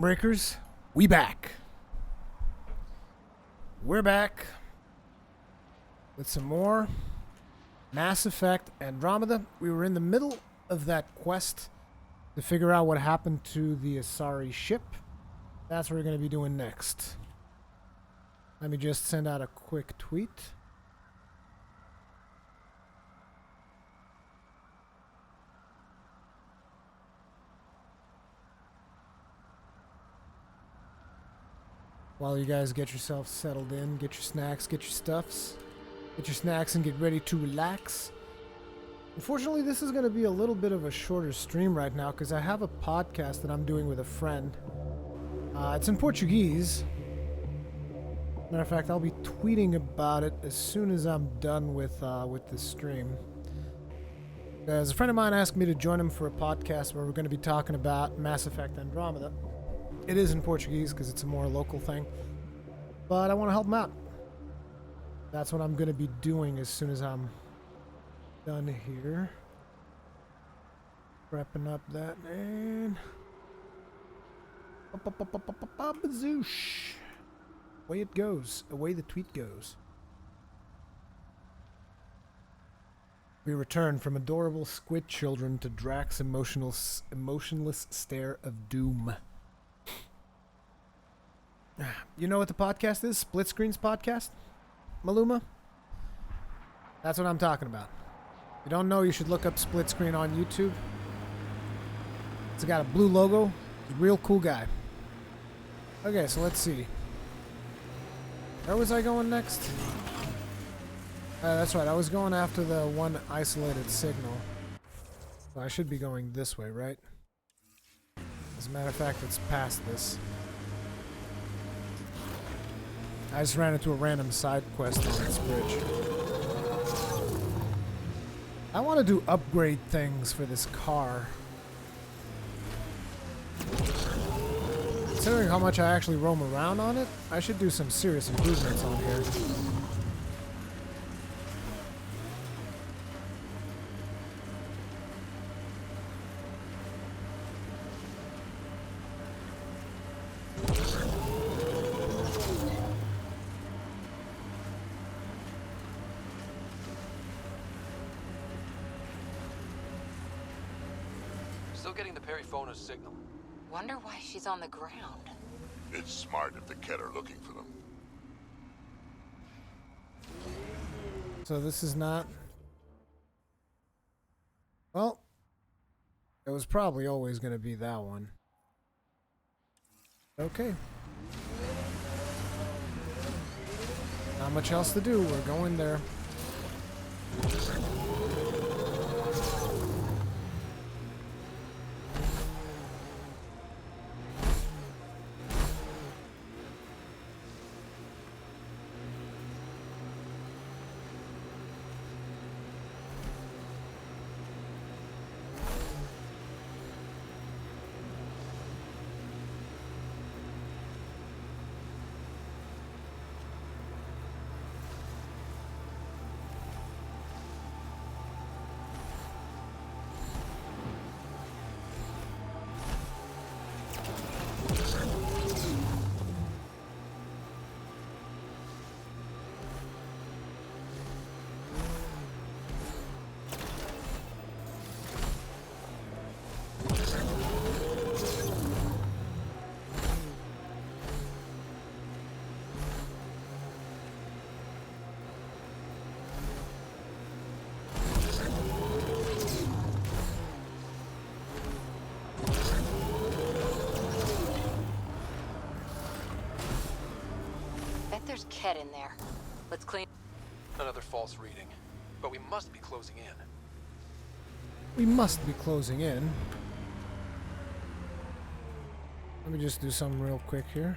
Breakers, we back. We're back with some more Mass Effect Andromeda. We were in the middle of that quest to figure out what happened to the Asari ship. That's what we're going to be doing next. Let me just send out a quick tweet. While you guys get yourself settled in, get your snacks, get your stuffs, get your snacks and get ready to relax. Unfortunately, this is going to be a little bit of a shorter stream right now because I have a podcast that I'm doing with a friend. It's in Portuguese. Matter of fact, I'll be tweeting about it as soon as I'm done with the stream. As a friend of mine asked me to join him for a podcast where we're going to be talking about Mass Effect Andromeda. It is in Portuguese because it's a more local thing, but I want to help him out. That's what I'm going to be doing as soon as I'm done here. Wrapping up that and bazoosh. Away it goes. Away the tweet goes. We return from adorable squid children to Drax's emotionless stare of doom. You know what the podcast is? Split Screens Podcast? Maluma? That's what I'm talking about. If you don't know, you should look up Split Screen on YouTube. It's got a blue logo. He's a real cool guy. Okay, so let's see. Where was I going next? That's right, I was going after the one isolated signal. So I should be going this way, right? As a matter of fact, it's past this. I just ran into a random side quest on this bridge. I want to do upgrade things for this car. Considering how much I actually roam around on it, I should do some serious improvements on here. Still getting the Periphona's signal. Wonder why she's on the ground. It's smart if the Kett are looking for them. So this is not... Well, it was probably always going to be that one. Okay. Not much else to do. We're going there. There's Kett in there. Let's clean. Another false reading. But we must be closing in. We must be closing in. Let me just do something real quick here.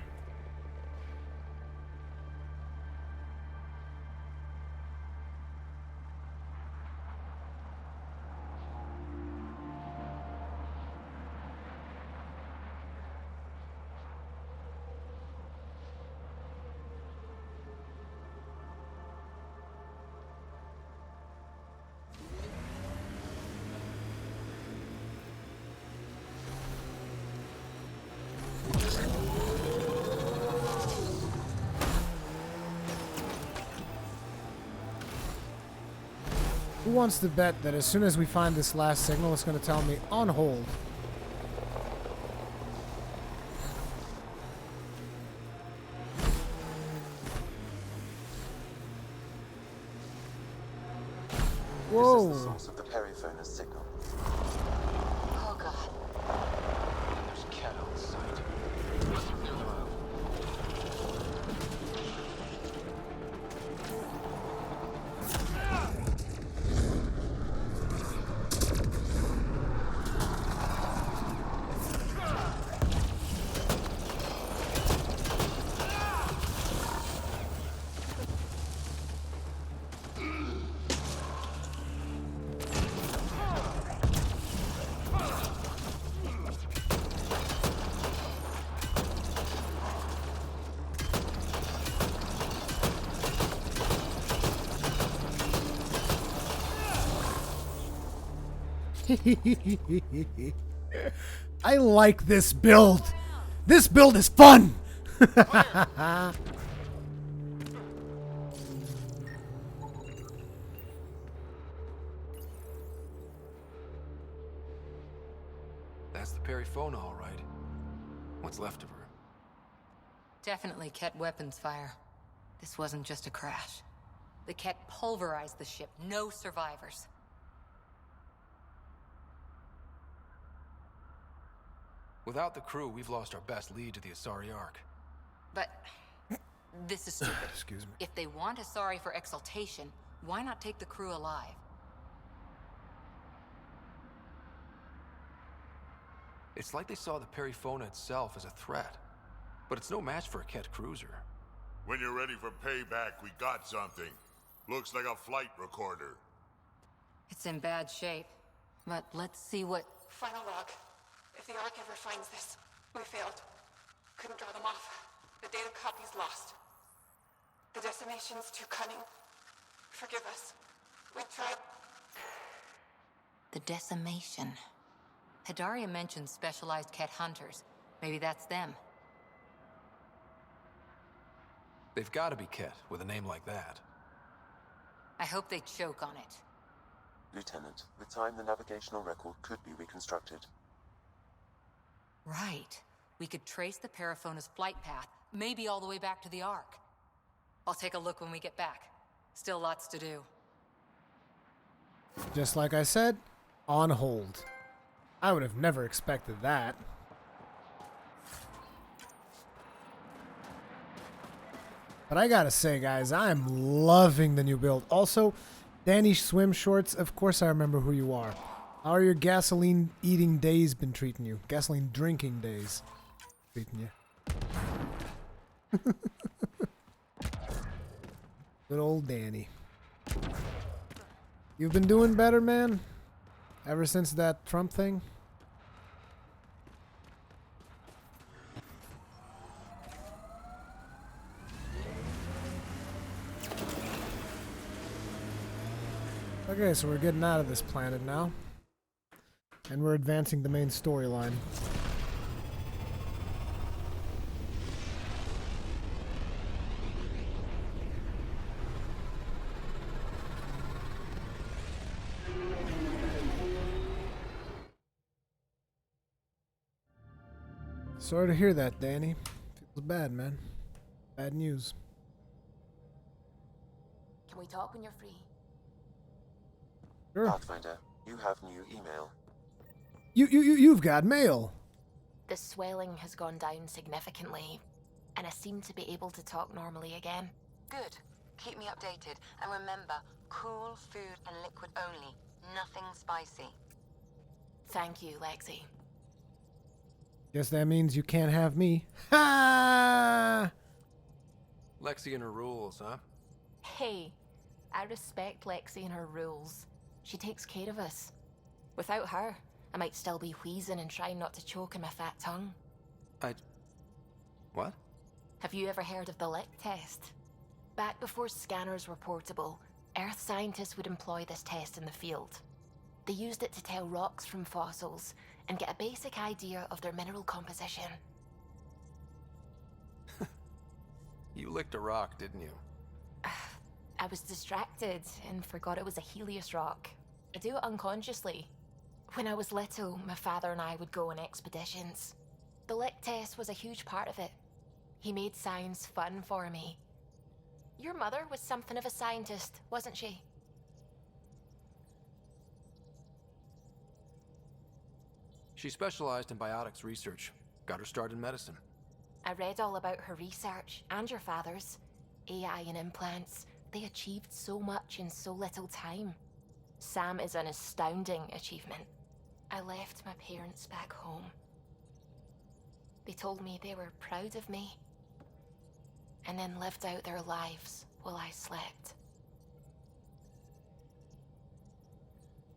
wants to bet that as soon as we find this last signal, it's going to tell me on hold? Whoa. This is the source of the periphone's signal. Oh god. There's Ket outside. I like this build. This build is fun. That's the Perifona, all right. What's left of her? Definitely Ket weapons fire. This wasn't just a crash. The Ket pulverized the ship. No survivors. Without the crew, we've lost our best lead to the Asari Ark. But this is stupid. Excuse me. If they want Asari for exaltation, why not take the crew alive? It's like they saw the Perifona itself as a threat. But it's no match for a Ket cruiser. When you're ready for payback, we got something. Looks like a flight recorder. It's in bad shape. But let's see what... Final log. If the Ark ever finds this, we failed. Couldn't draw them off. The data copy's lost. The decimation's too cunning. Forgive us. We tried. The decimation. Hidaria mentioned specialized Ket hunters. Maybe that's them. They've got to be Ket with a name like that. I hope they choke on it. Lieutenant, with time the navigational record could be reconstructed. Right. We could trace the Perifona's flight path, maybe all the way back to the Ark. I'll take a look when we get back. Still lots to do. Just like I said, on hold. I would have never expected that. But I gotta say, guys, I'm loving the new build. Also, Danny swim shorts, of course I remember who you are. How are your gasoline eating days been treating you? Gasoline drinking days treating you. Good old Danny. You've been doing better, man? Ever since that Trump thing? Okay, so we're getting out of this planet now. And we're advancing the main storyline. Sorry to hear that, Danny. Feels bad, man. Bad news. Can we talk when you're free? Sure. Pathfinder, you have new email. You've got mail. The swelling has gone down significantly, and I seem to be able to talk normally again. Good. Keep me updated. And remember, cool food and liquid only. Nothing spicy. Thank you, Lexi. Guess that means you can't have me. Ha! Lexi and her rules, huh? Hey, I respect Lexi and her rules. She takes care of us. Without her, I might still be wheezing and trying not to choke on my fat tongue. What? Have you ever heard of the lick test? Back before scanners were portable, Earth scientists would employ this test in the field. They used it to tell rocks from fossils and get a basic idea of their mineral composition. You licked a rock, didn't you? I was distracted and forgot it was a Helios rock. I do it unconsciously. When I was little, my father and I would go on expeditions. The lick test was a huge part of it. He made science fun for me. Your mother was something of a scientist, wasn't she? She specialized in biotics research. Got her start in medicine. I read all about her research, and your father's. AI and implants. They achieved so much in so little time. Sam is an astounding achievement. I left my parents back home. They told me they were proud of me, and then lived out their lives while I slept.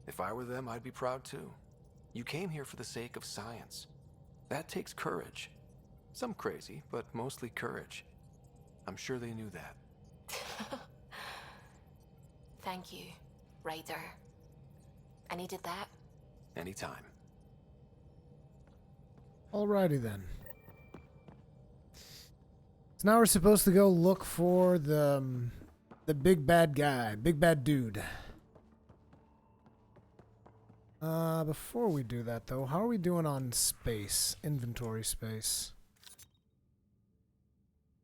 If I were them, I'd be proud too. You came here for the sake of science. That takes courage. Some crazy, but mostly courage. I'm sure they knew that. Thank you, Ryder. I needed that. Anytime. Alrighty then. So now we're supposed to go look for the big bad guy, big bad dude. Before we do that though, how are we doing on space? Inventory space.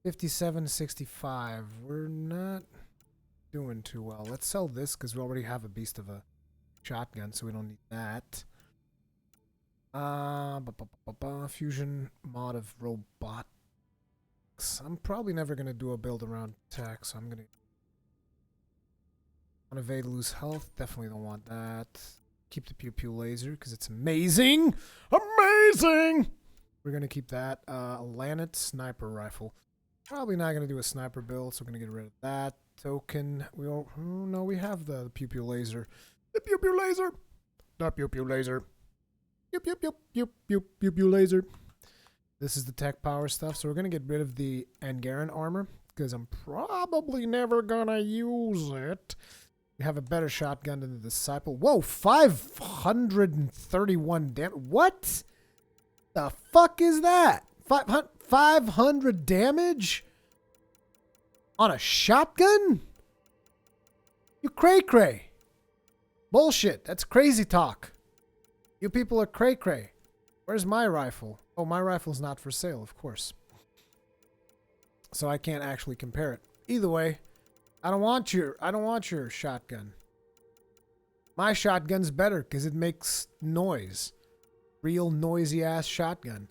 5765. We're not doing too well. Let's sell this because we already have a beast of a shotgun, so we don't need that. Fusion mod of robotics. I'm probably never gonna do a build around tech, so I'm gonna evade, lose health. Definitely don't want that. Keep the pew pew laser because it's amazing. Amazing. We're gonna keep that. Lanet sniper rifle. Probably not gonna do a sniper build, so we're gonna get rid of that token. We all no, we have the pew pew laser. The pew pew laser. The pew pew laser. Pew pew pew pew pew pew pew laser. This is the tech power stuff, so we're gonna get rid of the Angaran armor because I'm probably never gonna use it. We have a better shotgun than the Disciple. Whoa, 531 damage. What the fuck is that? 500 damage on a shotgun? You cray-cray. Bullshit. That's crazy talk. You people are cray-cray. Where's my rifle? Oh, my rifle's not for sale, of course. So I can't actually compare it. Either way, I don't want your shotgun. My shotgun's better because it makes noise. Real noisy ass shotgun.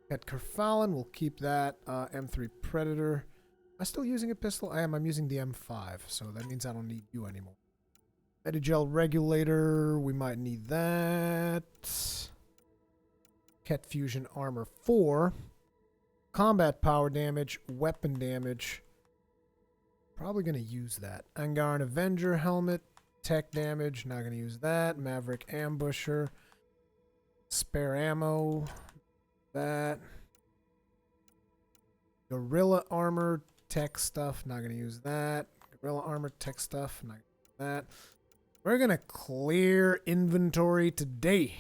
Got Kerfallen, we'll keep that. M3 Predator. Am I still using a pistol? I am. I'm using the M5, so that means I don't need you anymore. Medigel Regulator, we might need that. Ket Fusion Armor 4. Combat power damage, weapon damage. Probably going to use that. Angaran Avenger helmet, tech damage, not going to use that. Maverick Ambusher, spare ammo, that. Gorilla armor, tech stuff, not going to use that. Gorilla armor, tech stuff, not going to use that. We're going to clear inventory today.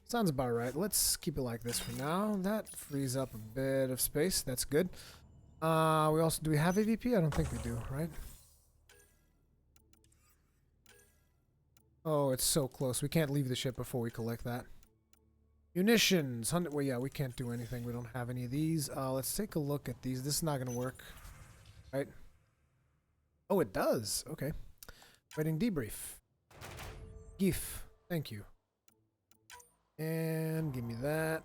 Sounds about right. Let's keep it like this for now. That frees up a bit of space. That's good. We also, do we have AVP? I don't think we do, right? Oh, it's so close. We can't leave the ship before we collect that. Munitions. 100. Well, yeah, we can't do anything. We don't have any of these. Let's take a look at these. This is not going to work, right? Oh, it does. Okay. Waiting debrief. GIF. Thank you. And give me that.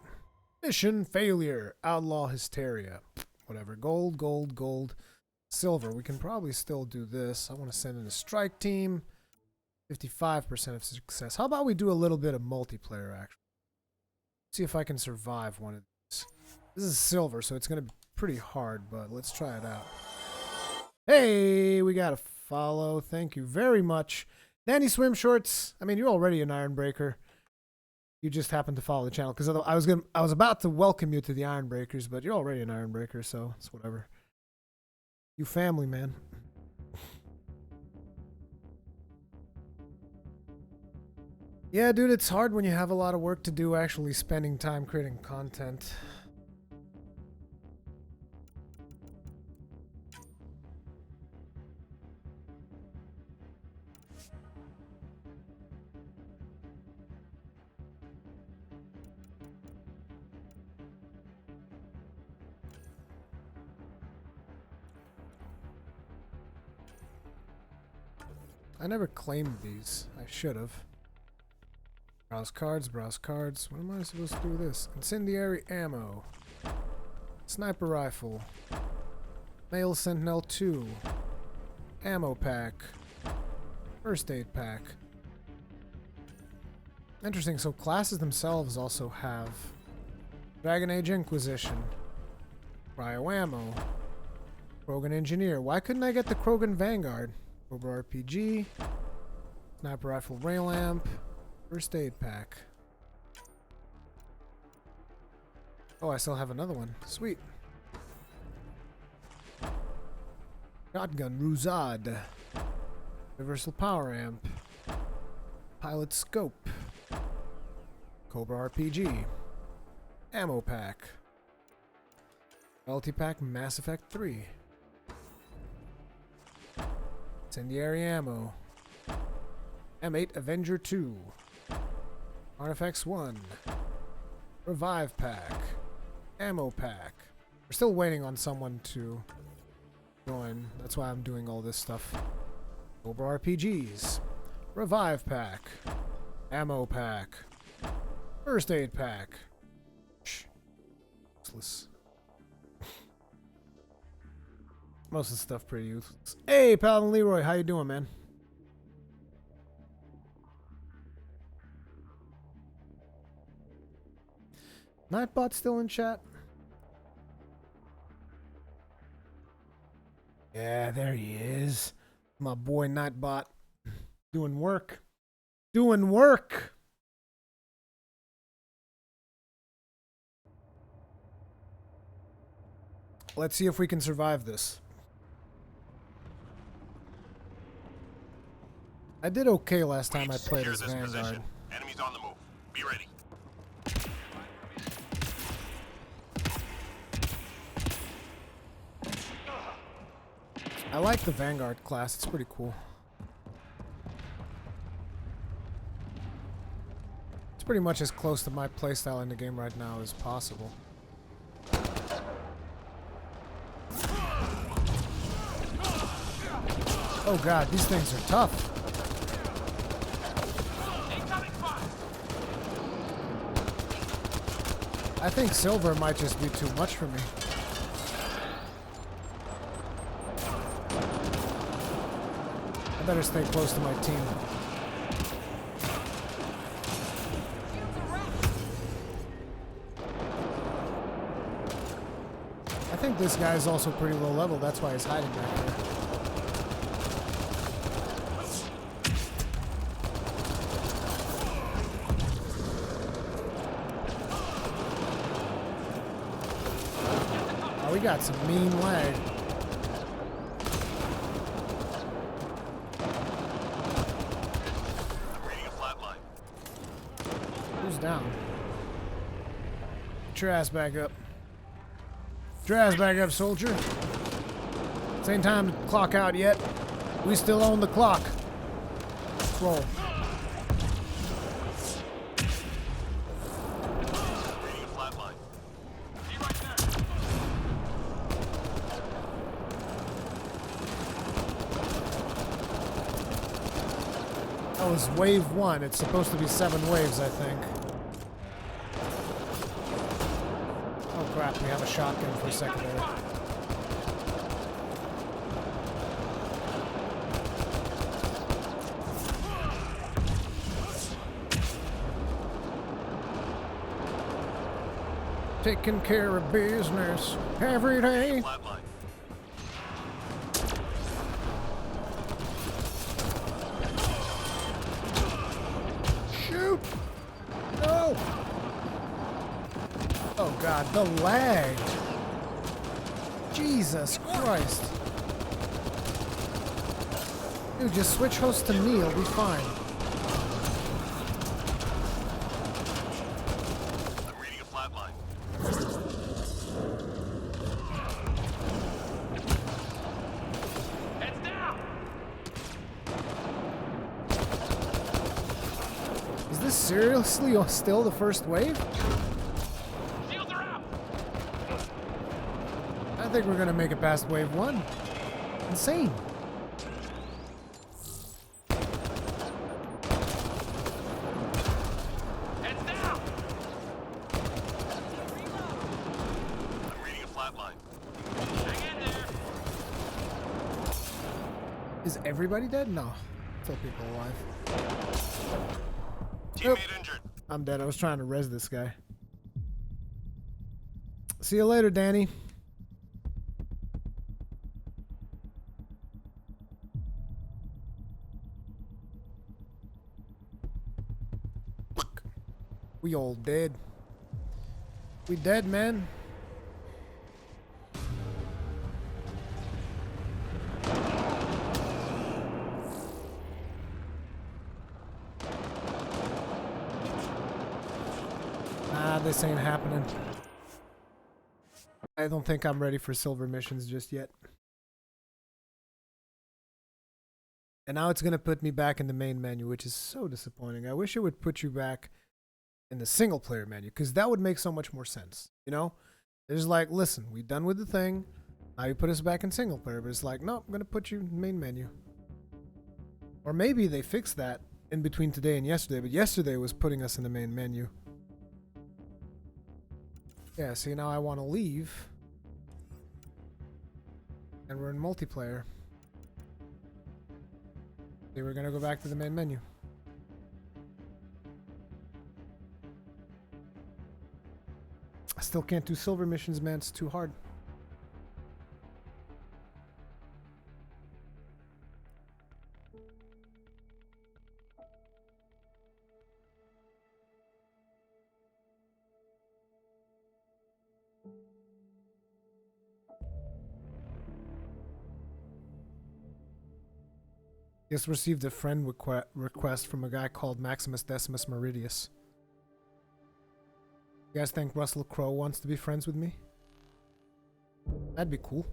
Mission failure. Outlaw hysteria. Whatever. Gold, gold, gold. Silver. We can probably still do this. I want to send in a strike team. 55% of success. How about we do a little bit of multiplayer action? See if I can survive one of these. This is silver, so it's going to be pretty hard, but let's try it out. Hey, we got a follow. Thank you very much. Danny Swim Shorts. I mean, you're already an Ironbreaker. You just happened to follow the channel because I was about to welcome you to the Ironbreakers, but you're already an Ironbreaker, so it's whatever. You family, man. Yeah, dude, it's hard when you have a lot of work to do actually spending time creating content. I never claimed these. I should have. Browse cards, browse cards. What am I supposed to do with this? Incendiary ammo. Sniper rifle. Male Sentinel 2. Ammo pack. First aid pack. Interesting, so classes themselves also have Dragon Age Inquisition. Cryo ammo. Krogan Engineer. Why couldn't I get the Krogan Vanguard? Cobra RPG. Sniper rifle rail amp. First aid pack. Oh, I still have another one. Sweet. Shotgun Ruzad. Universal power amp. Pilot scope. Cobra RPG. Ammo pack. Multi-pack Mass Effect 3. Incendiary ammo. M8 Avenger 2. Artifacts 1. Revive pack. Ammo pack. We're still waiting on someone to join. That's why I'm doing all this stuff. Cobra RPGs. Revive pack. Ammo pack. First aid pack. Shh. Useless. Most of the stuff pretty useless. Hey, Paladin Leroy, how you doing, man? Nightbot still in chat? Yeah, there he is. My boy Nightbot. Doing work. Doing work! Let's see if we can survive this. I did okay last time I played as Vanguard. Enemies on the move. Be ready. I like the Vanguard class. It's pretty cool. It's pretty much as close to my playstyle in the game right now as possible. Oh god, these things are tough. I think silver might just be too much for me. I better stay close to my team. I think this guy is also pretty low level, that's why he's hiding back there. Oh, we got some mean lag. Who's down? Get your ass back up. Get your ass back up, soldier. It ain't time to clock out yet. We still own the clock. Roll. That was wave 1. It's supposed to be 7 waves, I think. Oh crap, we have a shotgun for a second there. Taking care of business every day. Shoot! No! Oh god, the lag! Jesus Christ! Dude, just switch host to me, it'll be fine. I'm reading a flatline. Heads down! Is this seriously still the first wave? Shields are out! I think we're gonna make it past wave 1. Insane. Is everybody dead? No. Still people alive. Teammate injured. I'm dead. I was trying to res this guy. See you later, Danny. Fuck. We all dead. We dead, man. This ain't happening. I don't think I'm ready for silver missions just yet. And now it's going to put me back in the main menu, which is so disappointing. I wish it would put you back in the single player menu, because that would make so much more sense. You know? It's like, listen, we're done with the thing. Now you put us back in single player, but it's like, no, I'm going to put you in the main menu. Or maybe they fixed that in between today and yesterday, but yesterday was putting us in the main menu. Yeah, see, now I want to leave. And we're in multiplayer. Okay, we're going to go back to the main menu. I still can't do silver missions, man. It's too hard. Just received a friend request from a guy called Maximus Decimus Meridius. You guys think Russell Crowe wants to be friends with me? That'd be cool.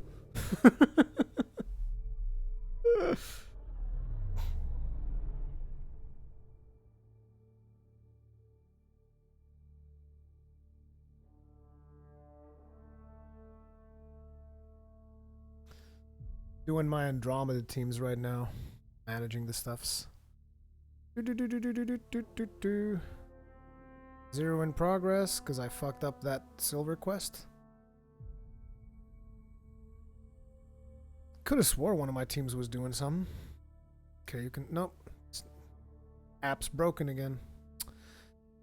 Doing my Andromeda teams right now. Managing the stuffs. Zero in progress because I fucked up that silver quest. Could have swore one of my teams was doing something. Okay, you can... Nope. App's broken again.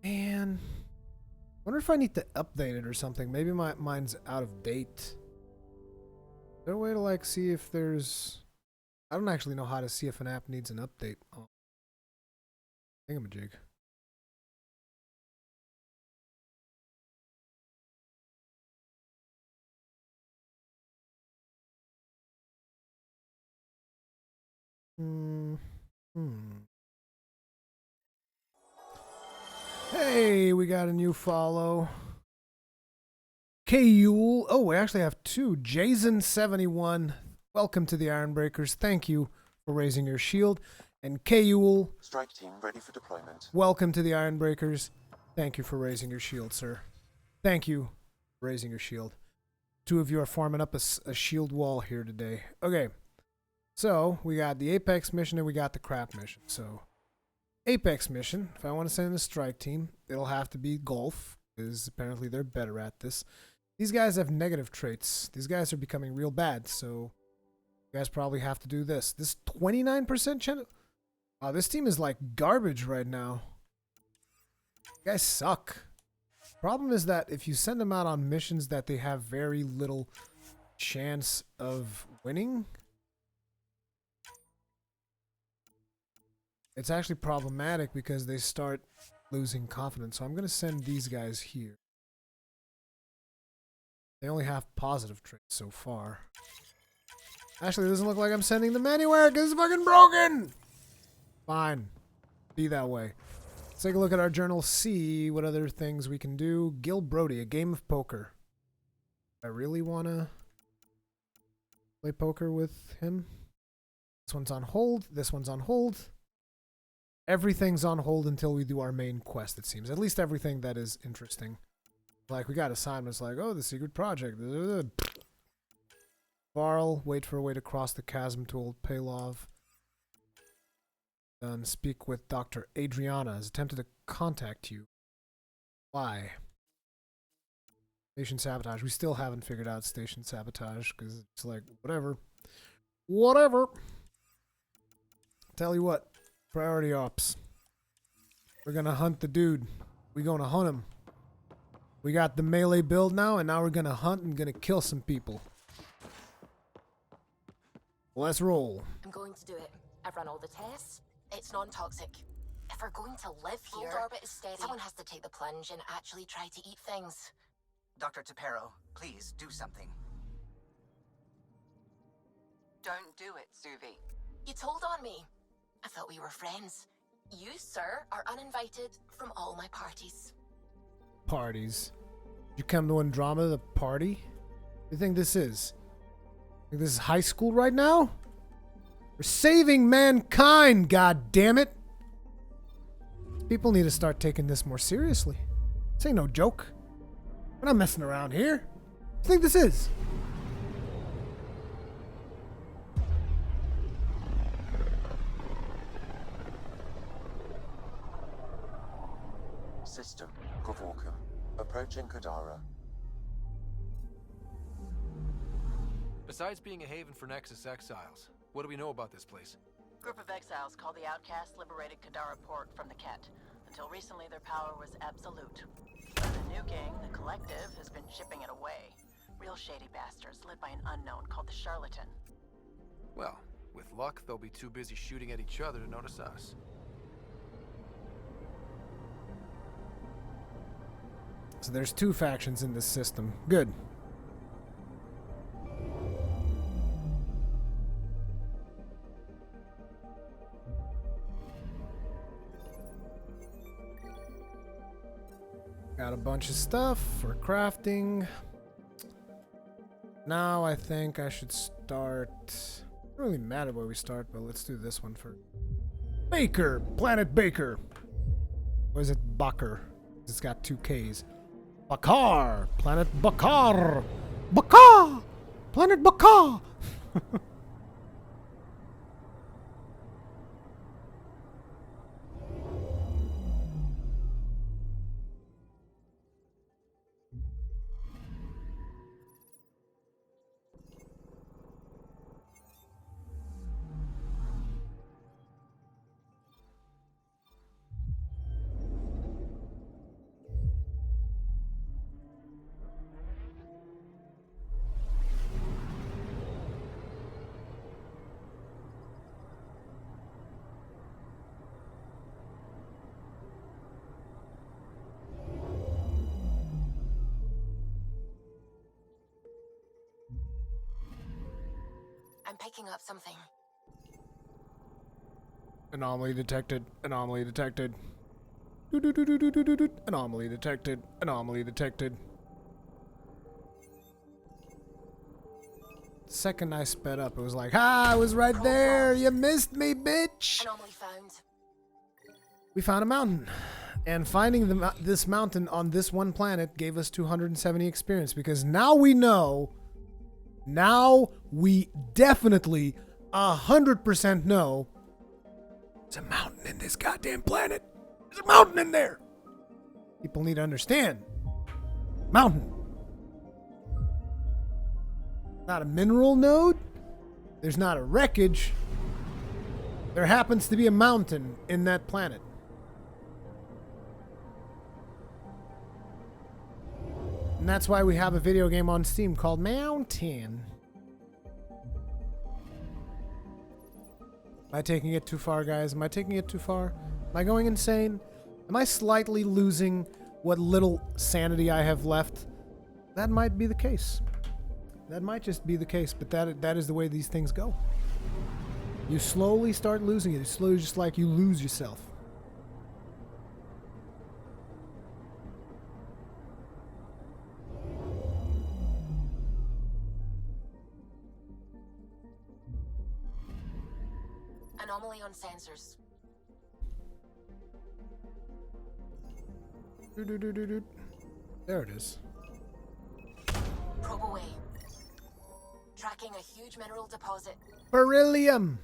Man. Wonder if I need to update it or something. Maybe mine's out of date. Is there a way to like see if there's... I don't actually know how to see if an app needs an update. Oh. Thingamajig. Hey, we got a new follow. K-Yule. Oh, we actually have two. Jason71. Welcome to the Ironbreakers. Thank you for raising your shield. And K-Yule. Strike team ready for deployment. Welcome to the Ironbreakers. Thank you for raising your shield, sir. Thank you for raising your shield. Two of you are farming up a shield wall here today. Okay. So, we got the Apex mission and we got the crap mission. So, Apex mission, if I want to send a strike team, it'll have to be golf, because apparently they're better at this. These guys have negative traits. These guys are becoming real bad, so you guys probably have to do this. This 29% chance... Wow, this team is like garbage right now. You guys suck. Problem is that if you send them out on missions that they have very little chance of winning... It's actually problematic because they start losing confidence. So I'm going to send these guys here. They only have positive traits so far. Actually, it doesn't look like I'm sending them anywhere because it's fucking broken. Fine. Be that way. Let's take a look at our journal, see what other things we can do. Gil Brody, a game of poker. I really want to play poker with him. This one's on hold. This one's on hold. Everything's on hold until we do our main quest, it seems. At least everything that is interesting. Like, we got assignments like, oh, the secret project. Varl, wait for a way to cross the chasm to Old Palov. Done. Speak with Dr. Adriana. Has attempted to contact you. Why? Station sabotage. We still haven't figured out station sabotage, because it's like, whatever. Whatever. Tell you what, priority ops. We're gonna hunt the dude. We're gonna hunt him. We got the melee build now, and now we're gonna hunt and gonna kill some people. Let's roll. I'm going to do it. I've run all the tests. It's non-toxic. If we're going to live here, orbit is steady. Someone has to take the plunge and actually try to eat things. Dr. Tapero, please do something. Don't do it, Suvi. You told on me. I thought we were friends. You, sir, are uninvited from all my parties. Parties. You come to Andromeda, the party? What do you think this is? Think this is high school right now? We're saving mankind, god damn it! People need to start taking this more seriously. This ain't no joke. We're not messing around here. What do you think this is? System, Kavorka. Approaching Kadara. Besides being a haven for Nexus exiles, what do we know about this place? Group of exiles called the Outcasts liberated Kadara Port from the Ket. Until recently, their power was absolute. But the new gang, the Collective, has been chipping it away. Real shady bastards led by an unknown called the Charlatan. Well, with luck, they'll be too busy shooting at each other to notice us. So there's two factions in this system. Good. Got a bunch of stuff for crafting. Now I think I should start... It doesn't really matter where we start, but let's do this one first. Baker! Planet Baker! Or is it Bakar? It's got two Ks. Bakar! Planet Bakar! Bakar! Planet Bakar! I'm picking up something. Anomaly detected. Anomaly detected. Do-do-do-do-do-do-do. Anomaly detected. Anomaly detected. The second I sped up, it was like, I was right there. You missed me, bitch. Anomaly found. We found a mountain. And finding this mountain on this one planet gave us 270 experience because now we know. Now we definitely 100% know there's a mountain in this goddamn planet. There's a mountain in there. People need to understand. Mountain. Not a mineral node. There's not a wreckage. There happens to be a mountain in that planet. And that's why we have a video game on Steam called Mountain. Am I taking it too far, guys? Am I taking it too far? Am I going insane? Am I slightly losing what little sanity I have left? That might be the case. That might just be the case, but that is the way these things go. You slowly start losing it. It's slowly just like you lose yourself. Anomaly on sensors. There it is. Probe away. Tracking a huge mineral deposit. Beryllium.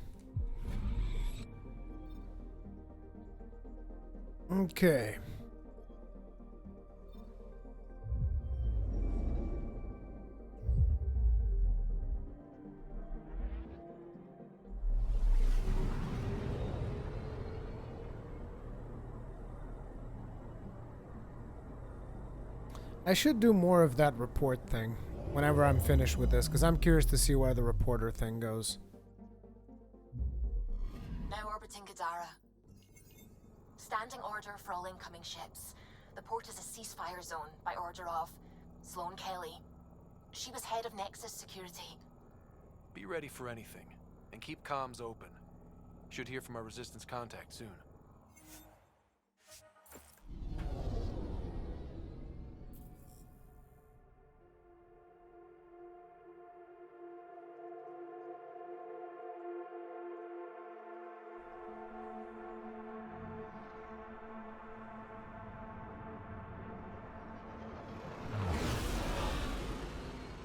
Okay. I should do more of that report thing whenever I'm finished with this, because I'm curious to see where the reporter thing goes. Now orbiting Kadara. Standing order for all incoming ships. The port is a ceasefire zone by order of Sloane Kelly. She was head of Nexus Security. Be ready for anything, and keep comms open. Should hear from our Resistance contact soon.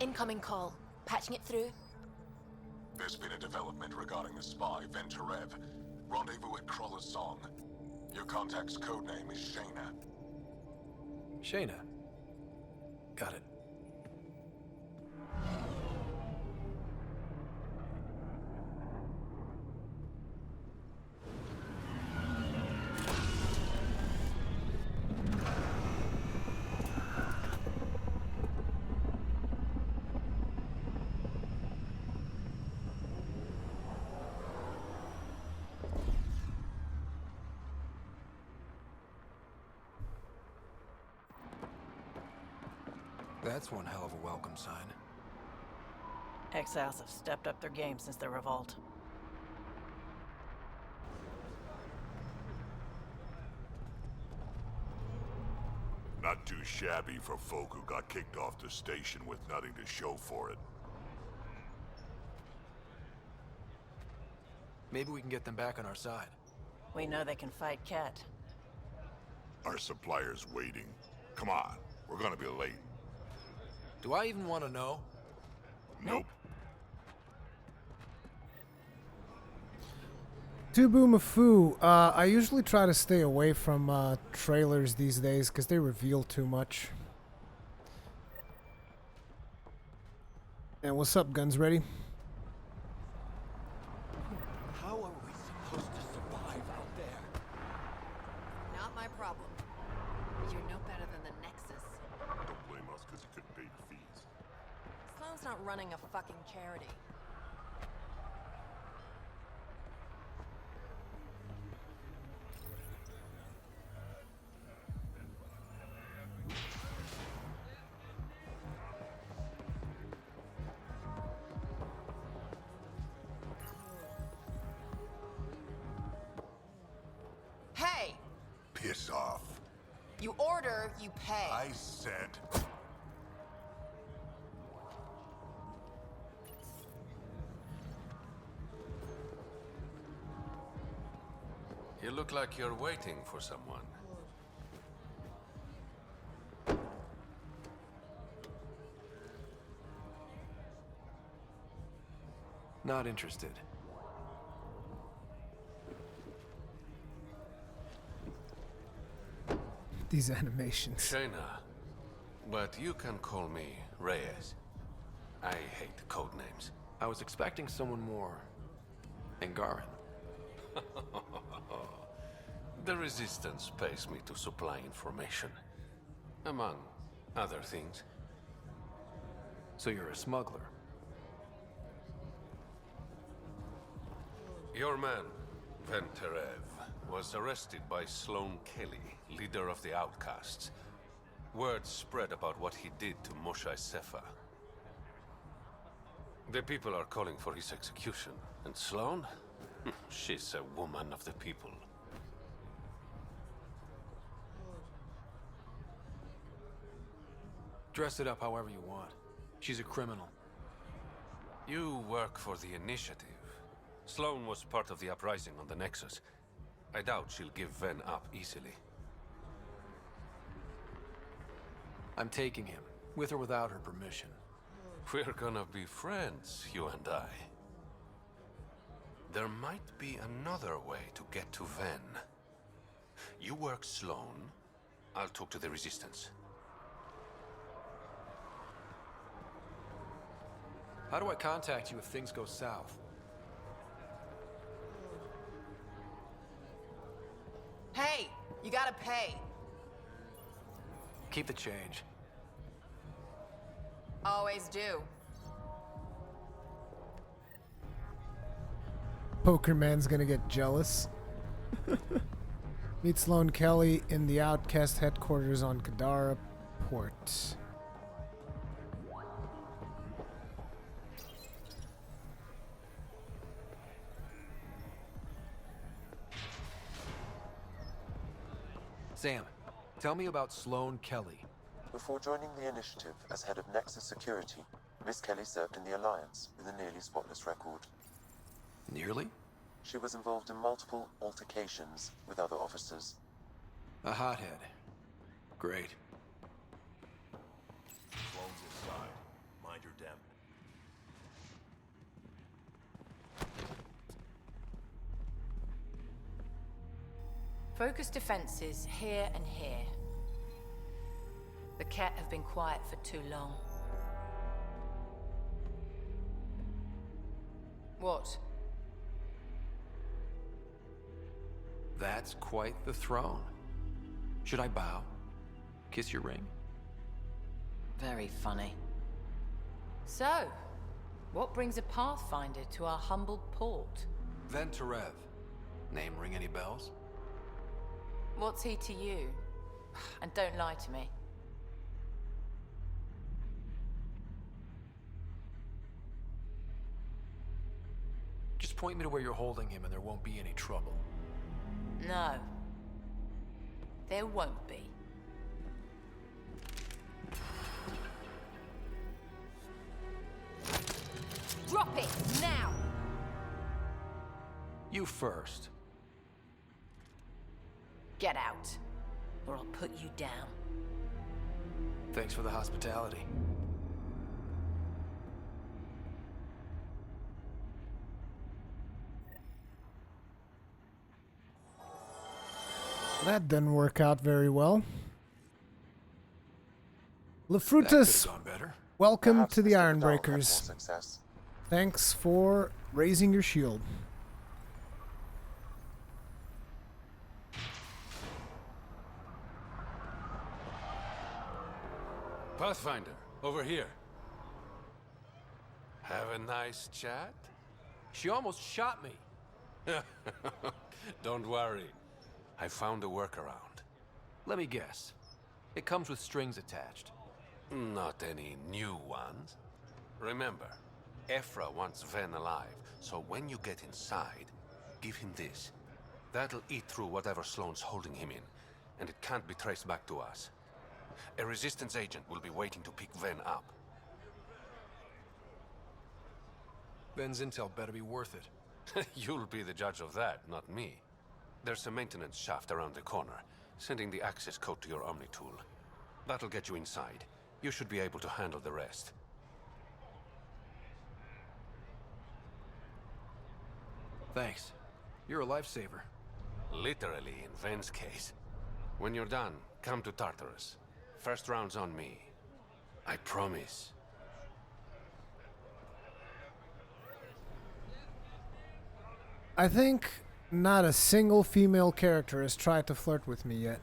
Incoming call. Patching it through. There's been a development regarding the spy, Venturev. Rendezvous at Crawler's Song. Your contact's codename is Shayna. Shayna. Got it. That's one hell of a welcome sign. Exiles have stepped up their game since the revolt. Not too shabby for folk who got kicked off the station with nothing to show for it. Maybe we can get them back on our side. We know they can fight Ket. Our supplier's waiting. Come on, we're gonna be late. Do I even want to know? Nope. Tubu Mafu, I usually try to stay away from trailers these days because they reveal too much. And what's up, guns ready? How are we supposed to survive out there? Not my problem. You're no better than the Nexus. Don't blame us because you couldn't pay your fees. Sloane's not running a fucking charity. Hey! Piss off. You order, you pay. I said... You look like you're waiting for someone. Not interested. These animations. Shayna, but you can call me Reyes. I hate code names. I was expecting someone more... Angaran. The Resistance pays me to supply information. Among other things. So you're a smuggler? Your man, Venturev, was arrested by Sloane Kelly, leader of the Outcasts. Word spread about what he did to Moshe Sefa. The people are calling for his execution. And Sloane? She's a woman of the people. Dress it up however you want. She's a criminal. You work for the Initiative. Sloane was part of the uprising on the Nexus. I doubt she'll give Ven up easily. I'm taking him, with or without her permission. We're gonna be friends, you and I. There might be another way to get to Ven. You work Sloane, I'll talk to the Resistance. How do I contact you if things go south? Hey! You gotta pay! Keep the change. Always do. Poker Man's gonna get jealous. Meet Sloane Kelly in the Outcast headquarters on Kadara Port. Sam, tell me about Sloane Kelly. Before joining the initiative as head of Nexus Security, Miss Kelly served in the Alliance with a nearly spotless record. Nearly? She was involved in multiple altercations with other officers. A hothead. Great. Sloane's inside. Mind your damn. Focus defenses here and here. The Ket have been quiet for too long. What? That's quite the throne. Should I bow? Kiss your ring? Very funny. So, what brings a Pathfinder to our humble port? Venterev. Name ring any bells? What's he to you? And don't lie to me. Just point me to where you're holding him and there won't be any trouble. No. There won't be. Drop it, now! You first. Get out, or I'll put you down. Thanks for the hospitality. That didn't work out very well. That Lefrutus, could've gone better. welcome Perhaps to the Mr. Vidal had more Ironbreakers. success. Thanks for raising your shield. Pathfinder, over here. Have a nice chat? She almost shot me. Don't worry. I found a workaround. Let me guess. It comes with strings attached. Not any new ones. Remember, Ephra wants Ven alive, so when you get inside, give him this. That'll eat through whatever Sloane's holding him in, and it can't be traced back to us. A Resistance agent will be waiting to pick Ven up. Ben's intel better be worth it. You'll be the judge of that, not me. There's a maintenance shaft around the corner, sending the access code to your Omni tool. That'll get you inside. You should be able to handle the rest. Thanks. You're a lifesaver. Literally, in Ven's case. When you're done, come to Tartarus. First round's on me. I promise. I think not a single female character has tried to flirt with me yet.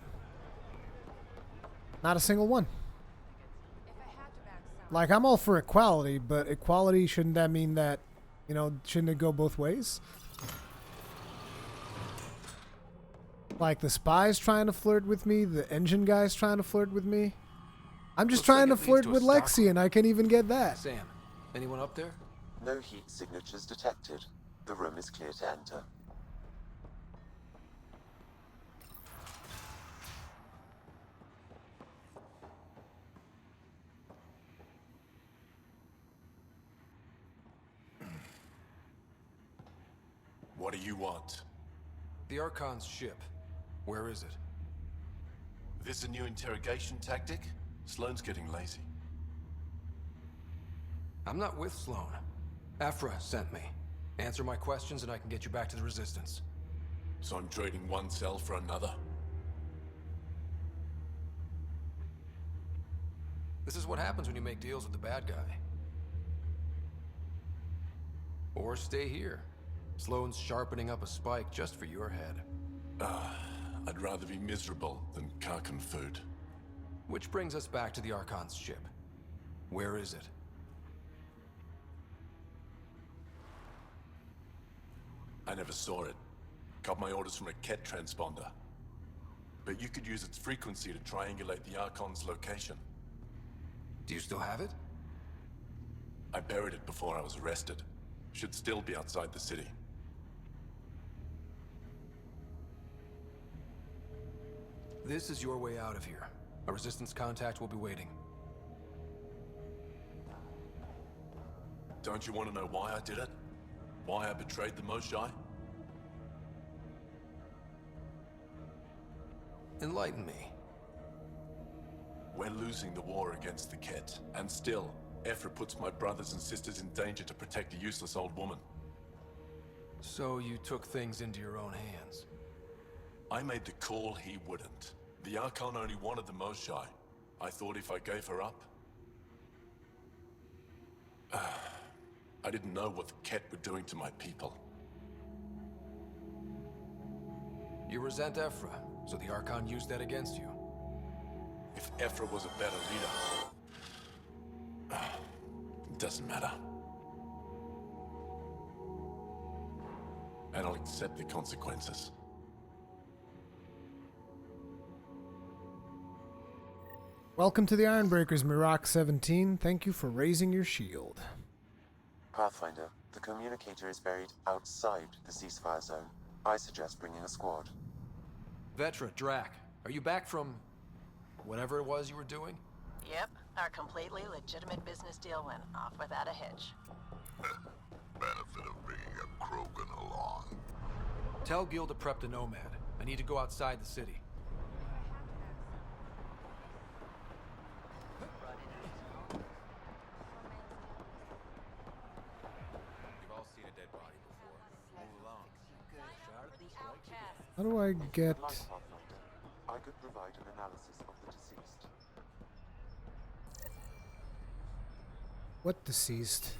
Not a single one. Like, I'm all for equality, but equality, shouldn't that mean that, you know, shouldn't it go both ways? Like, the spy's trying to flirt with me, the engine guy's trying to flirt with me. I'm just Looks trying like to it leads flirt to a with stock Lexi, and I can't even get that. Sam, anyone up there? No heat signatures detected. The room is clear to enter. What do you want? The Archon's ship. Where is it? This a new interrogation tactic? Sloane's getting lazy. I'm not with Sloane. Ephra sent me. Answer my questions and I can get you back to the Resistance. So I'm trading one cell for another? This is what happens when you make deals with the bad guy. Or stay here. Sloane's sharpening up a spike just for your head. I'd rather be miserable than Karkan food. Which brings us back to the Archon's ship. Where is it? I never saw it. Got my orders from a Ket transponder. But you could use its frequency to triangulate the Archon's location. Do you still have it? I buried it before I was arrested. Should still be outside the city. This is your way out of here. A Resistance contact will be waiting. Don't you want to know why I did it? Why I betrayed the Moshae? Enlighten me. We're losing the war against the Ket, and still, Ephra puts my brothers and sisters in danger to protect a useless old woman. So you took things into your own hands. I made the call he wouldn't. The Archon only wanted the Moshae. I thought if I gave her up... I didn't know what the Ket were doing to my people. You resent Ephra, so the Archon used that against you. If Ephra was a better leader... it doesn't matter. And I'll accept the consequences. Welcome to the Ironbreakers, Mirak 17. Thank you for raising your shield. Pathfinder, the communicator is buried outside the ceasefire zone. I suggest bringing a squad. Vetra, Drac, are you back from... whatever it was you were doing? Yep, our completely legitimate business deal went off without a hitch. Benefit of bringing a Krogan along. Tell Gil to prep the Nomad. I need to go outside the city. How do I get... Like Pathfinder, I could provide an analysis of the deceased. What deceased?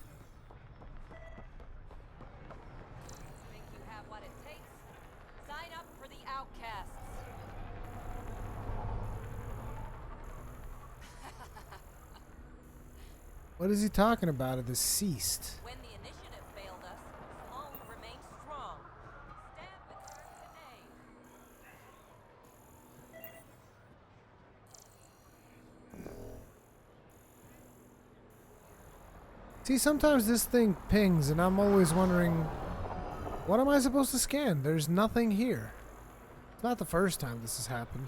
Think you have what it takes? Sign up for the Outcasts. What is he talking about? A deceased? When the initiative failed us, Sloan remained strong. Stand with her today. See, sometimes this thing pings and I'm always wondering, what am I supposed to scan? There's nothing here. It's not the first time this has happened.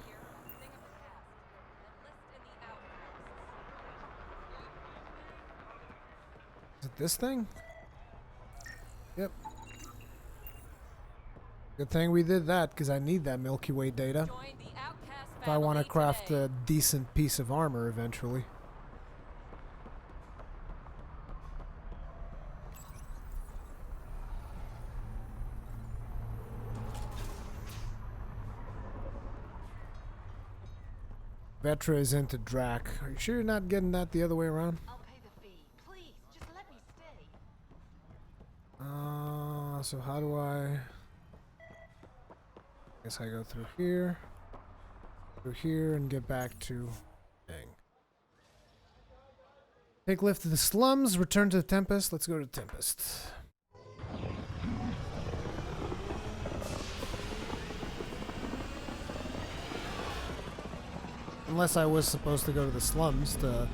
Is it this thing? Yep. Good thing we did that, because I need that Milky Way data if I want to craft a decent piece of armor eventually. Vetra is into Drac. Are you sure you're not getting that the other way around? I'll pay the fee. Please, just let me stay. So how do I... Guess I go through here, and get back to... Dang. Take lift to the slums, return to the Tempest. Let's go to the Tempest. Unless I was supposed to go to the slums to...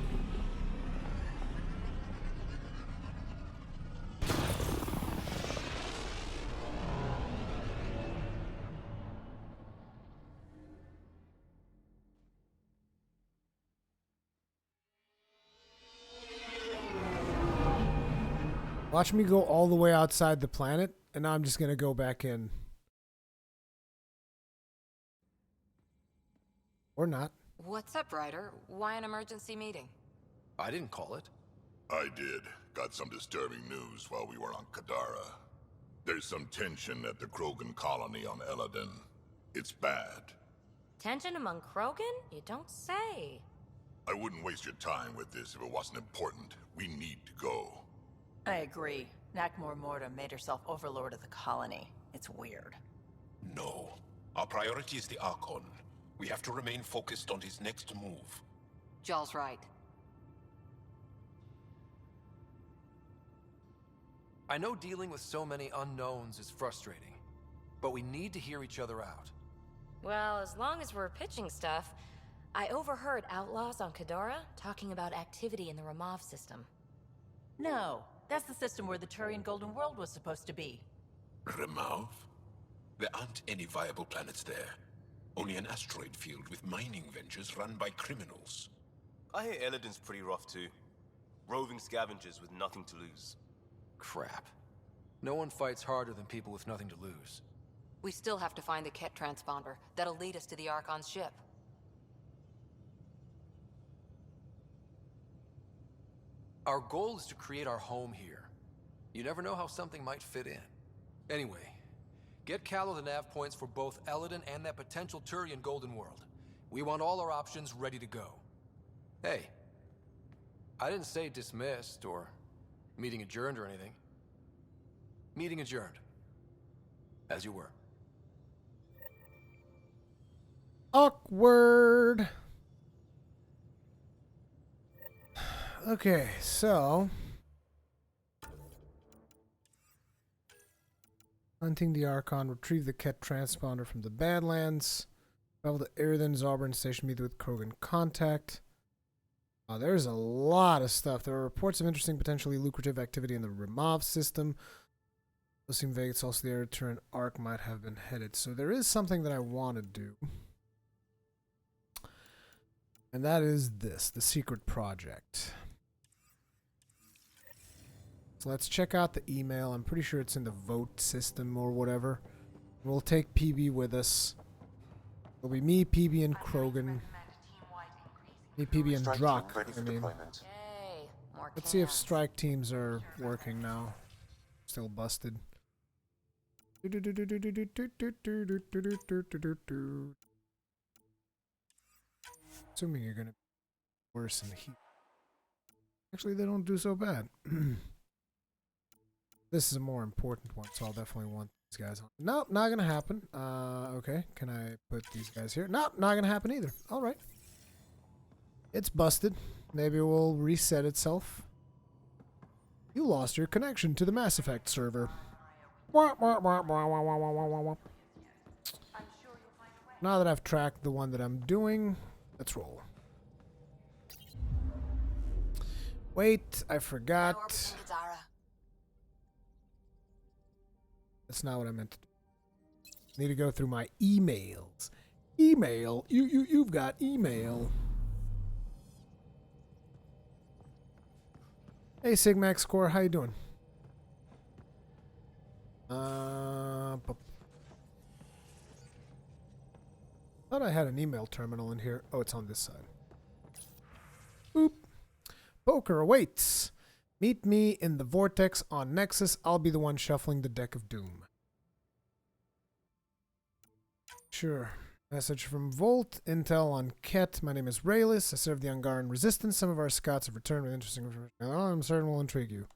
Watch me go all the way outside the planet, and now I'm just going to go back in. Or not. What's up, Ryder? Why an emergency meeting? I didn't call it. I did. Got some disturbing news while we were on Kadara. There's some tension at the Krogan colony on Eladin. It's bad. Tension among Krogan? You don't say. I wouldn't waste your time with this if it wasn't important. We need to go. I agree. Nakmor Morta made herself overlord of the colony. It's weird. No. Our priority is the Archon. We have to remain focused on his next move. Jall's right. I know dealing with so many unknowns is frustrating, but we need to hear each other out. Well, as long as we're pitching stuff, I overheard outlaws on Kadara talking about activity in the Ramov system. No, that's the system where the Turian Golden World was supposed to be. Remov? There aren't any viable planets there. Only an asteroid field with mining ventures run by criminals. I hear Eladin's pretty rough too. Roving scavengers with nothing to lose. Crap. No one fights harder than people with nothing to lose. We still have to find the Ket transponder. That'll lead us to the Archon's ship. Our goal is to create our home here. You never know how something might fit in. Anyway, get Callow the nav points for both Eladin and that potential Turian Golden World. We want all our options ready to go. Hey, I didn't say dismissed or meeting adjourned or anything. Meeting adjourned. As you were. Awkward. Okay, so hunting the Archon, retrieve the Ket transponder from the Badlands, travel to Eridan, Auburn Station, meet with Krogan contact. There's a lot of stuff. There are reports of interesting, potentially lucrative activity in the Ramov system. Those seem vague. It's also the area to an arc might have been headed. So there is something that I want to do. And that is this, the secret project. So let's check out the email. I'm pretty sure it's in the vote system or whatever. We'll take PB with us. It'll be me, PB, and Krogan. Me, PB, and Drak. I mean, let's see if strike teams are working now. Still busted. Assuming you're gonna be worse in heat. Actually, they don't do so bad. This is a more important one, so I'll definitely want these guys on. Nope, not gonna happen. Okay, can I put these guys here? Nope, not gonna happen either. All right. It's busted. Maybe it will reset itself. You lost your connection to the Mass Effect server. Now that I've tracked the one that I'm doing, let's roll. Wait, I forgot. That's not what I meant to do. Need to go through my emails. Email. You've got email. Hey Sigmax Core, how you doing? Thought I had an email terminal in here. Oh, it's on this side. Boop. Poker awaits. Meet me in the Vortex on Nexus. I'll be the one shuffling the deck of doom. Sure. Message from Volt. Intel on Ket. My name is Raylis. I serve the Ungaran Resistance. Some of our scouts have returned with interesting information. I'm certain will intrigue you.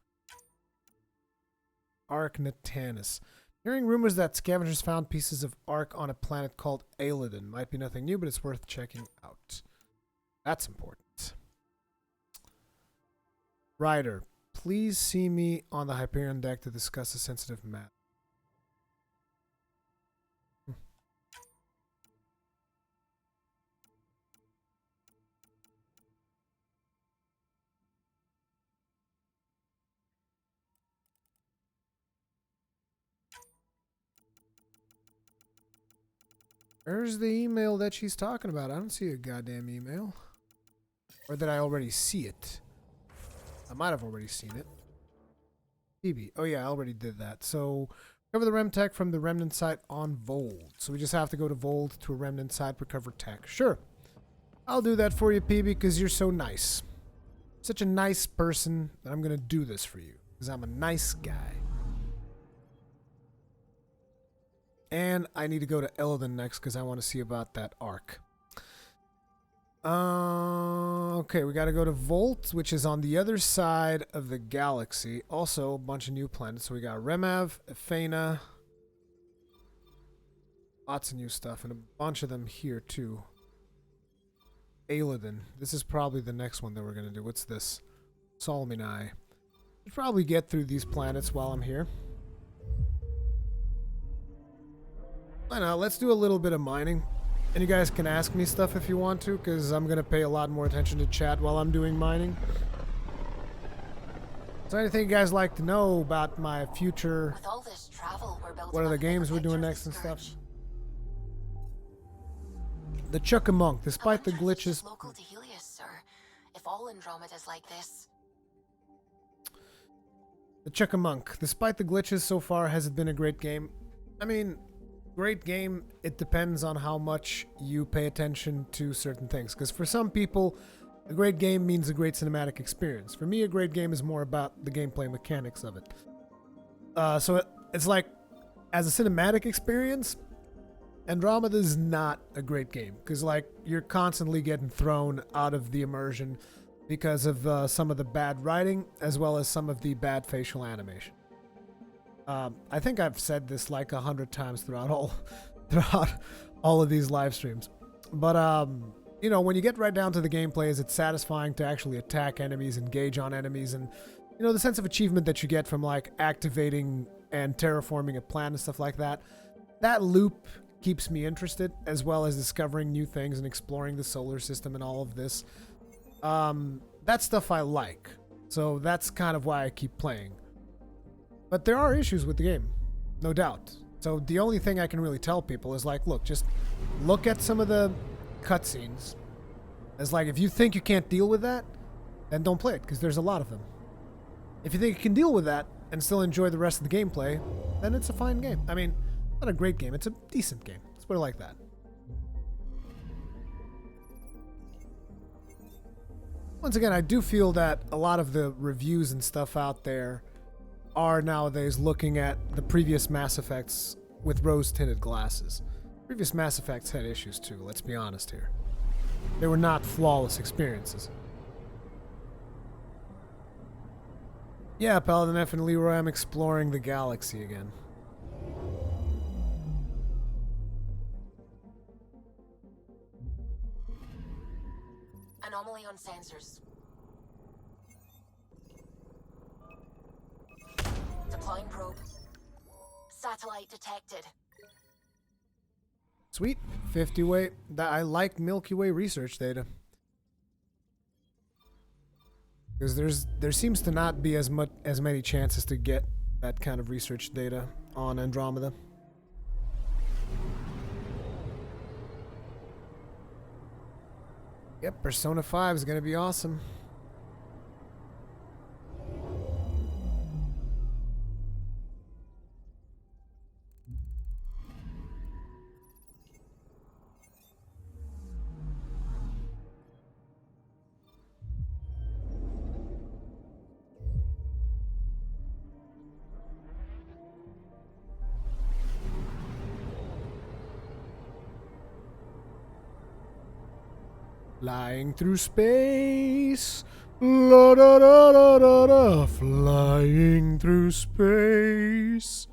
Ark Natanus. Hearing rumors that scavengers found pieces of Ark on a planet called Aeladin. Might be nothing new, but it's worth checking out. That's important. Ryder. Please see me on the Hyperion deck to discuss a sensitive matter. Where's the email that she's talking about? I don't see a goddamn email. Or did I already see it? I might have already seen it. PB. Oh yeah, I already did that. So, recover the rem tech from the remnant site on Vold. So we just have to go to Vold to a remnant site, recover tech. Sure. I'll do that for you, PB, because you're so nice. Such a nice person that I'm going to do this for you. Because I'm a nice guy. And I need to go to Eladin next because I want to see about that arc. Okay, we got to go to Volt, which is on the other side of the galaxy. Also, a bunch of new planets. So we got Remav, Ephena. Lots of new stuff, and a bunch of them here, too. Aeladin. This is probably the next one that we're going to do. What's this? Solomini. Should probably get through these planets while I'm here. I know, let's do a little bit of mining. And you guys can ask me stuff if you want to, because I'm going to pay a lot more attention to chat while I'm doing mining. So anything you guys like to know about my future? With all this travel, we're building What are the games we're doing next and stuff? The Chuck-a-Monk, despite the glitches... Local to Helios, sir. If all Andromeda's like this... The Chuck-a-Monk, despite the glitches so far, has it been a great game? I mean, great game, it depends on how much you pay attention to certain things. Because for some people, a great game means a great cinematic experience. For me, a great game is more about the gameplay mechanics of it. So it's like, as a cinematic experience, Andromeda is not a great game. Because, like, you're constantly getting thrown out of the immersion because of some of the bad writing, as well as some of the bad facial animation. I think I've said this like 100 times throughout all of these live streams. But, you know, when you get right down to the gameplay, is it satisfying to actually attack enemies, engage on enemies, and, you know, the sense of achievement that you get from, like, activating and terraforming a planet and stuff like that. That loop keeps me interested, as well as discovering new things and exploring the solar system and all of this. That stuff I like. So that's kind of why I keep playing. But there are issues with the game, no doubt. So the only thing I can really tell people is like, look, just look at some of the cutscenes. It's like, if you think you can't deal with that, then don't play it, because there's a lot of them. If you think you can deal with that and still enjoy the rest of the gameplay, then it's a fine game. I mean, not a great game, it's a decent game. Let's put it like that. Once again, I do feel that a lot of the reviews and stuff out there are nowadays looking at the previous Mass Effects with rose-tinted glasses. Previous Mass Effects had issues too, let's be honest here. They were not flawless experiences. Yeah, Paladin F and Leroy, I'm exploring the galaxy again. Anomaly on sensors. Deploying probe. Satellite detected. Sweet. 50 Way. I like Milky Way research data. Because there seems to not be as many chances to get that kind of research data on Andromeda. Yep, Persona 5 is going to be awesome. Flying through space, la da da da da da, flying through space.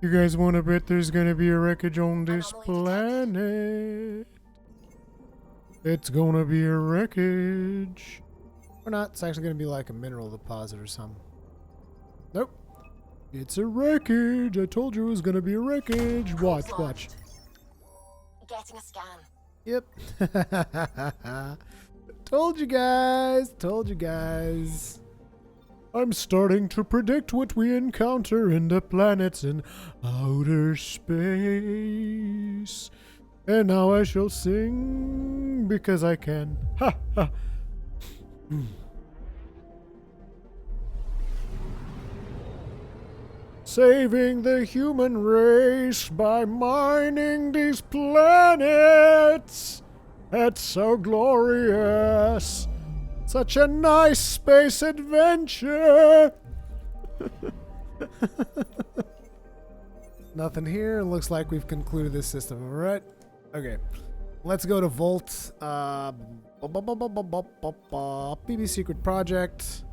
You guys want to bet there's gonna be a wreckage on this planet? It's gonna be a wreckage. Or not, it's actually gonna be like a mineral deposit or something. Nope. It's a wreckage. I told you it was gonna be a wreckage. Watch, watch. Getting a scan. Yep. Told you guys. Told you guys. I'm starting to predict what we encounter in the planets in outer space. And now I shall sing because I can. Ha ha. Saving the human race by mining these planets. That's so glorious. Such a nice space adventure. Nothing here. Looks like we've concluded this system. All right. Okay. Let's go to Volt. PB Secret Project.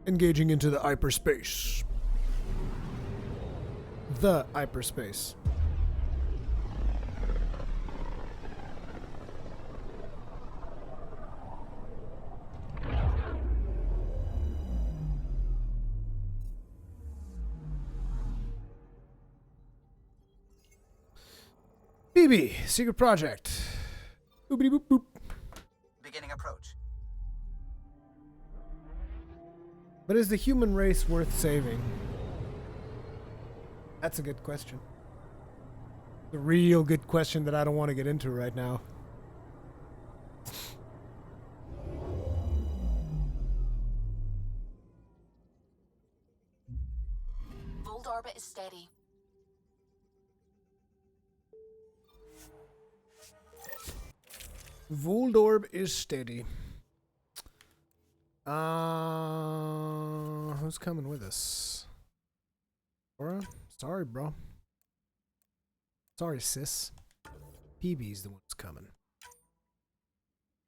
Engaging into the hyperspace. The hyperspace. PB, secret project. Boopity boop boop. Beginning approach. But is the human race worth saving? That's a good question. The real good question that I don't want to get into right now. Vold orbit is steady. Voldorb is steady. Who's coming with us? Laura? Sorry, bro. Sorry, sis. PB's the one who's coming.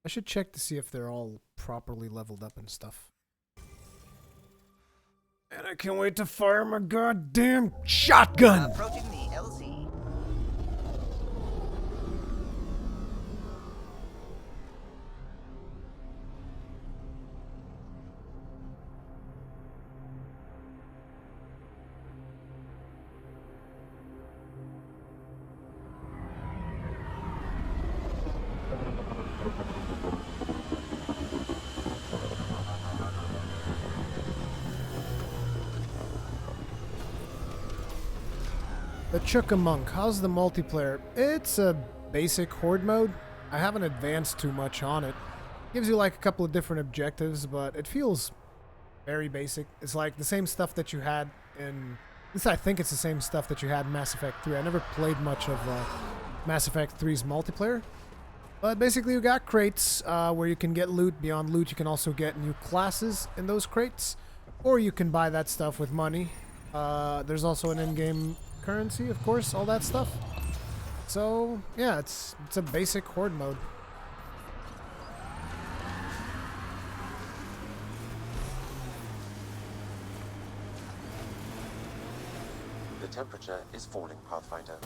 I should check to see if they're all properly leveled up and stuff. And I can't wait to fire my goddamn shotgun! Approaching the LZ. The Chukka-Monk, how's the multiplayer? It's a basic horde mode. I haven't advanced too much on it. Gives you like a couple of different objectives, but it feels very basic. It's like the same stuff that you had in... At least I think it's the same stuff that you had in Mass Effect 3. I never played much of Mass Effect 3's multiplayer. But basically you got crates where you can get loot. Beyond loot you can also get new classes in those crates. Or you can buy that stuff with money. There's also an in-game currency, of course, all that stuff. So yeah, it's a basic horde mode. The temperature is falling, Pathfinder.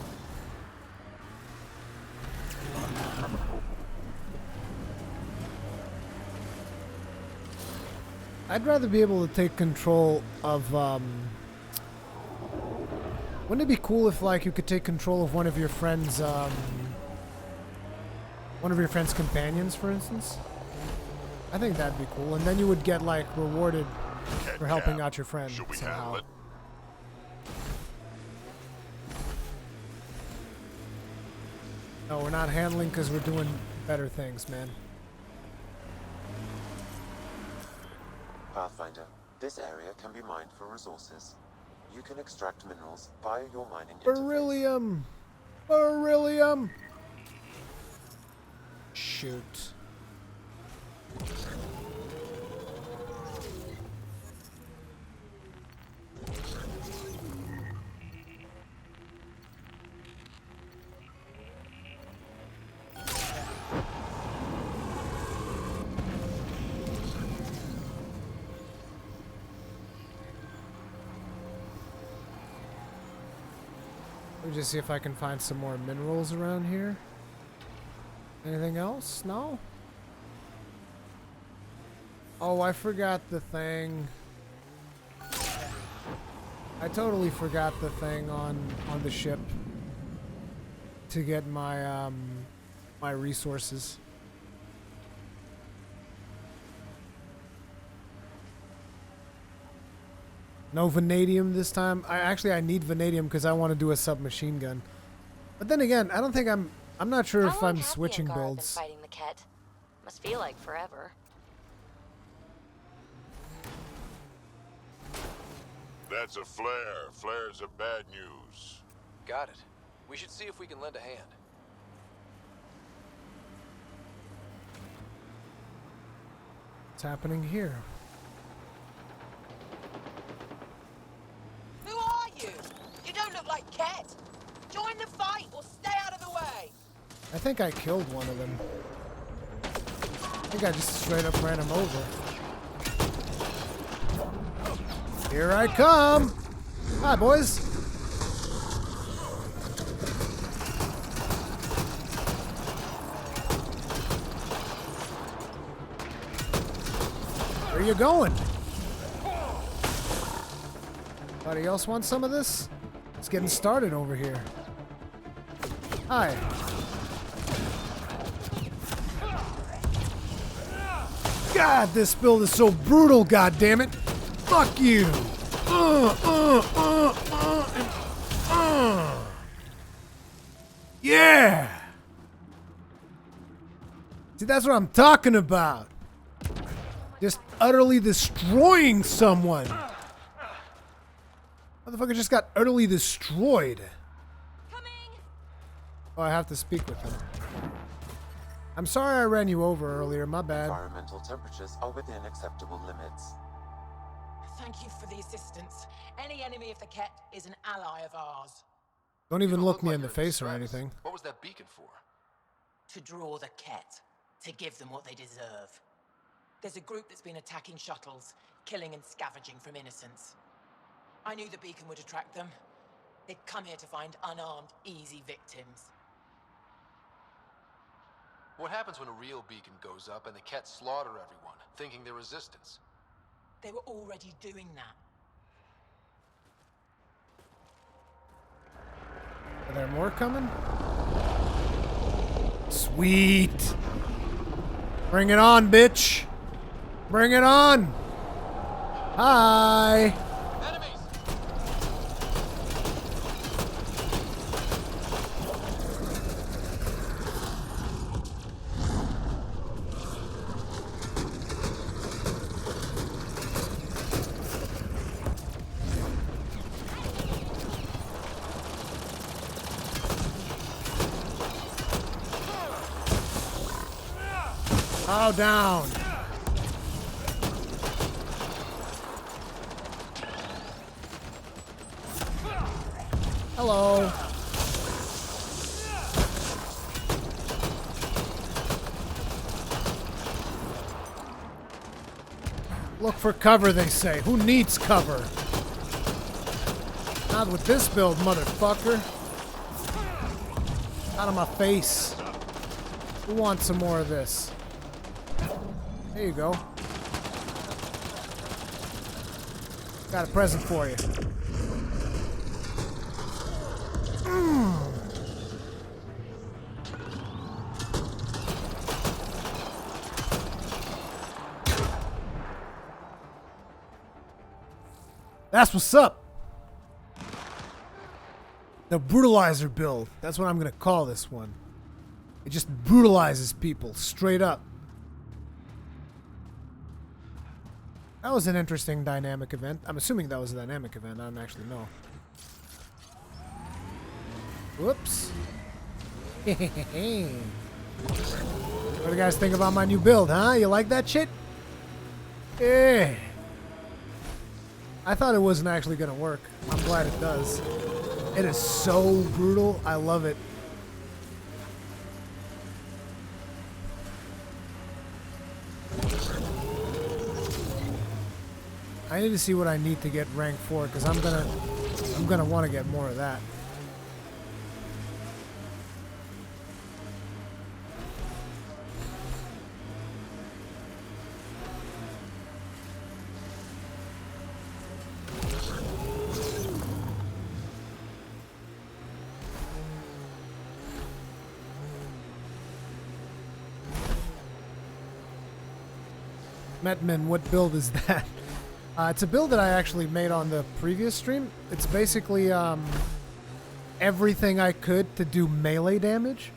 I'd rather be able to take control of wouldn't it be cool if, like, you could take control of one of your friends' companions, for instance? I think that'd be cool, and then you would get, like, rewarded for helping out your friend somehow. No, we're not handling because we're doing better things, man. Pathfinder, this area can be mined for resources. You can extract minerals via your mining interface. Beryllium! Beryllium! Shoot. Let me just see if I can find some more minerals around here. Anything else? No? Oh, I forgot the thing. I totally forgot the thing on the ship to get my my resources. No vanadium this time. I need vanadium because I want to do a submachine gun. But then again, I don't think I'm not sure if I'm switching builds. Fighting the Ket. Must feel like forever. That's a flare. Flares are bad news. Got it. We should see if we can lend a hand. What's happening here? Who are you? You don't look like Ket. Join the fight or stay out of the way. I think I killed one of them. I think I just straight up ran him over. Here I come! Hi, boys! Where are you going? Anybody else want some of this? It's getting started over here. Hi. God, this build is so brutal, goddammit. Fuck you. Yeah. See, that's what I'm talking about. Just utterly destroying someone. Motherfucker just got utterly destroyed. Oh, I have to speak with him. I'm sorry I ran you over earlier, my bad. Environmental temperatures are within acceptable limits. Thank you for the assistance. Any enemy of the Ket is an ally of ours. Don't even look me in the face or anything. What was that beacon for? To draw the Ket. To give them what they deserve. There's a group that's been attacking shuttles, killing and scavenging from innocents. I knew the beacon would attract them. They'd come here to find unarmed, easy victims. What happens when a real beacon goes up and the Ket slaughter everyone, thinking they're resistance? They were already doing that. Are there more coming? Sweet. Bring it on, bitch. Bring it on. Hi. Bow down. Hello. Look for cover, they say. Who needs cover? Not with this build, motherfucker. Out of my face. Who wants some more of this? There you go. Got a present for you. That's what's up. The brutalizer build. That's what I'm gonna call this one. It just brutalizes people straight up. That was an interesting dynamic event. I'm assuming that was a dynamic event. I don't actually know. Whoops. What do you guys think about my new build, huh? You like that shit? Yeah. I thought it wasn't actually gonna work. I'm glad it does. It is so brutal. I love it. I need to see what I need to get rank 4 because I'm gonna want to get more of that. Metman, what build is that? It's a build that I actually made on the previous stream. It's basically everything I could to do melee damage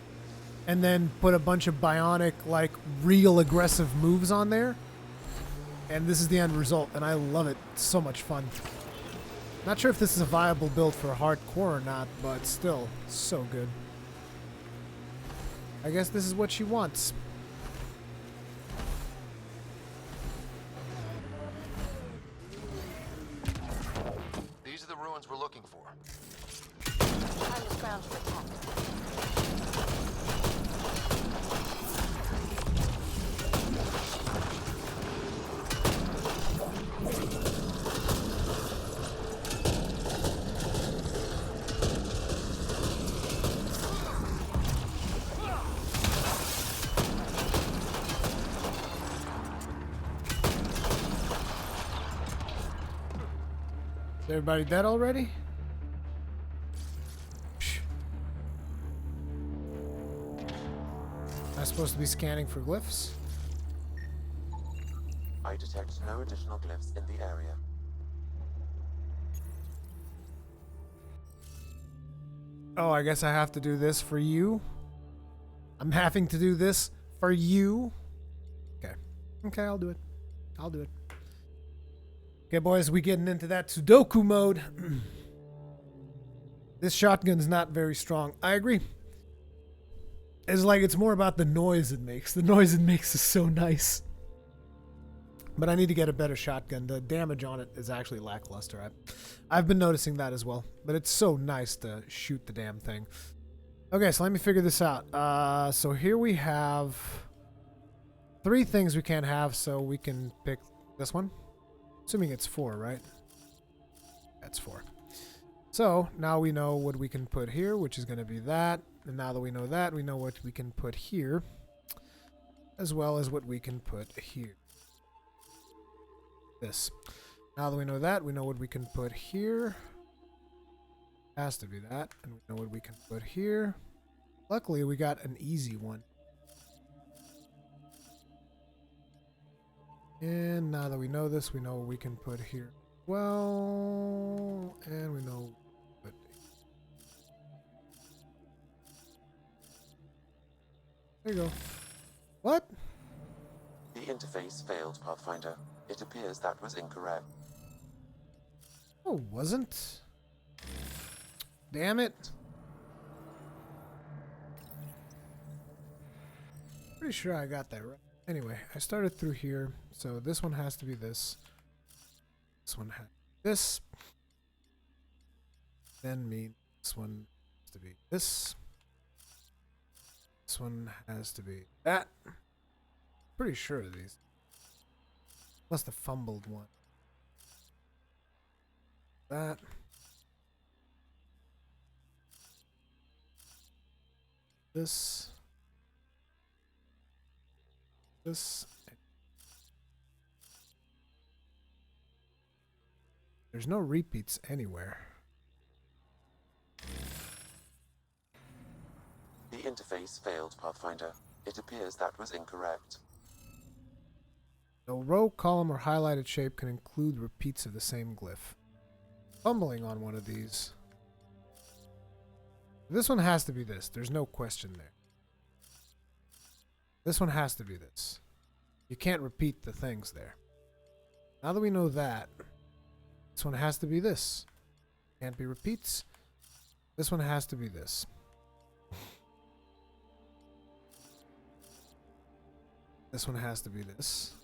and then put a bunch of bionic, like, real aggressive moves on there. And this is the end result, and I love it. It's so much fun. Not sure if this is a viable build for hardcore or not, but still, so good. I guess this is what she wants. These are the ruins we're looking for. Time to scrounge for attack. Is everybody dead already? supposed to be scanning for glyphs. I detect no additional glyphs in the area. Oh, I guess I have to do this for you. I'm having to do this for you. Okay. Okay, I'll do it. I'll do it. Okay, boys, we getting into that Sudoku mode. This shotgun's not very strong. I agree. It's like it's more about the noise it makes. The noise it makes is so nice. But I need to get a better shotgun. The damage on it is actually lackluster. I've been noticing that as well. But it's so nice to shoot the damn thing. Okay, so let me figure this out. So here we have 3 things we can't have, so we can pick this one. Assuming it's 4, right? That's 4. So now we know what we can put here, which is going to be that. And now that we know that, we know what we can put here, as well as what we can put here. This. Now that we know that, we know what we can put here. Has to be that. And we know what we can put here. Luckily, we got an easy one. And now that we know this, we know what we can put here. Well, and we know what. There you go. What? The interface failed, Pathfinder. It appears that was incorrect. Oh, wasn't? Damn it. Pretty sure I got that right. Anyway, I started through here, so this one has to be this. This one has this. Then this one has to be this. This one has to be that. Pretty sure of these. Plus the fumbled one. That. This. This. There's no repeats anywhere. The interface failed, Pathfinder. It appears that was incorrect. No row, column, or highlighted shape can include repeats of the same glyph. Fumbling on one of these. This one has to be this. There's no question there. This one has to be this. You can't repeat the things there. Now that we know that, this one has to be this. Can't be repeats. This one has to be this. This one has to be this.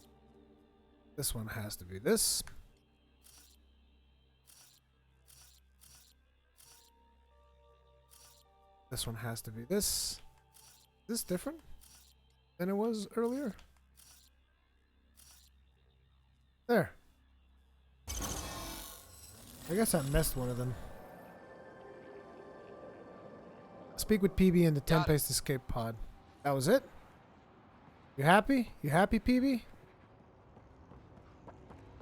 This one has to be this. This one has to be this. Is this different than it was earlier? There. I guess I missed one of them. Speak with PB in the Tempest escape pod. That was it? You happy? You happy, PB?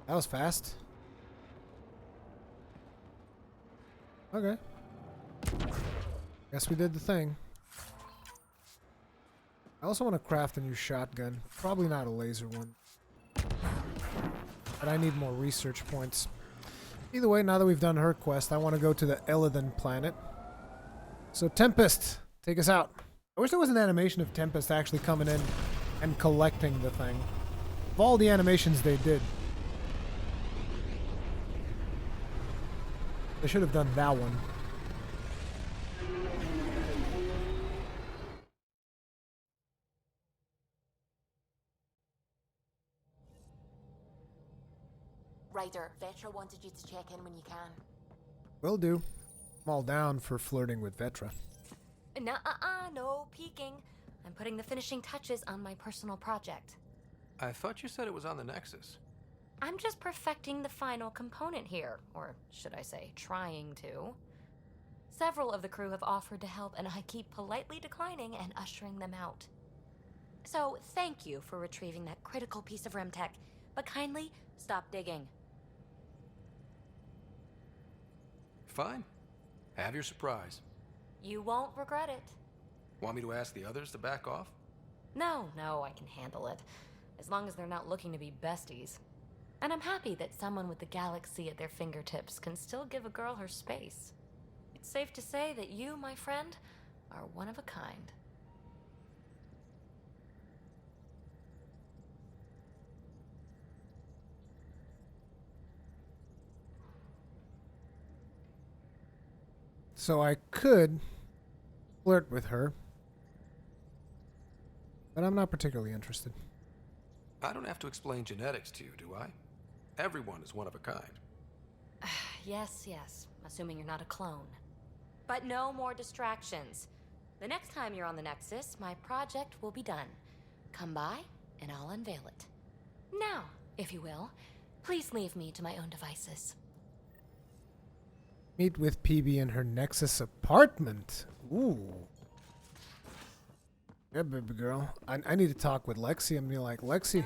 That was fast. Okay. Guess we did the thing. I also want to craft a new shotgun. Probably not a laser one. But I need more research points. Either way, now that we've done her quest, I want to go to the Elidon planet. So Tempest, take us out. I wish there was an animation of Tempest actually coming in and collecting the thing. Of all the animations they did, they should have done that one. Ryder, Vetra wanted you to check in when you can. Will do. I'm all down for flirting with Vetra. No peeking. I'm putting the finishing touches on my personal project. I thought you said it was on the Nexus. I'm just perfecting the final component here, or should I say, trying to. Several of the crew have offered to help, and I keep politely declining and ushering them out. So, thank you for retrieving that critical piece of Remtech, but kindly stop digging. Fine. Have your surprise. You won't regret it. Want me to ask the others to back off? No, I can handle it. As long as they're not looking to be besties. And I'm happy that someone with the galaxy at their fingertips can still give a girl her space. It's safe to say that you, my friend, are one of a kind. So I could flirt with her, but I'm not particularly interested. I don't have to explain genetics to you, do I? Everyone is one of a kind. Yes, assuming you're not a clone. But no more distractions. The next time you're on the Nexus, my project will be done. Come by, and I'll unveil it. Now, if you will, please leave me to my own devices. Meet with PB in her Nexus apartment. Ooh. Yeah, baby girl. I need to talk with Lexi and be like, Lexi,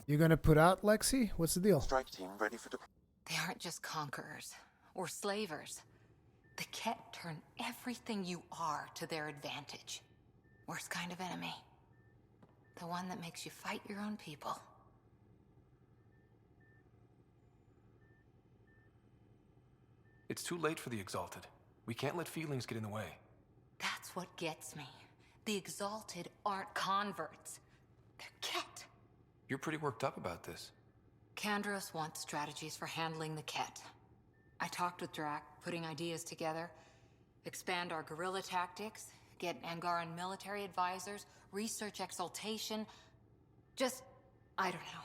you gonna put out Lexi? What's the deal? Strike team ready for They aren't just conquerors or slavers. The Ket turn everything you are to their advantage. Worst kind of enemy. The one that makes you fight your own people. It's too late for the Exalted. We can't let feelings get in the way. That's what gets me. The Exalted aren't converts. They're Ket. You're pretty worked up about this. Kandros wants strategies for handling the Ket. I talked with Drac, putting ideas together. Expand our guerrilla tactics, get Angaran military advisors, research exaltation. Just, I don't know.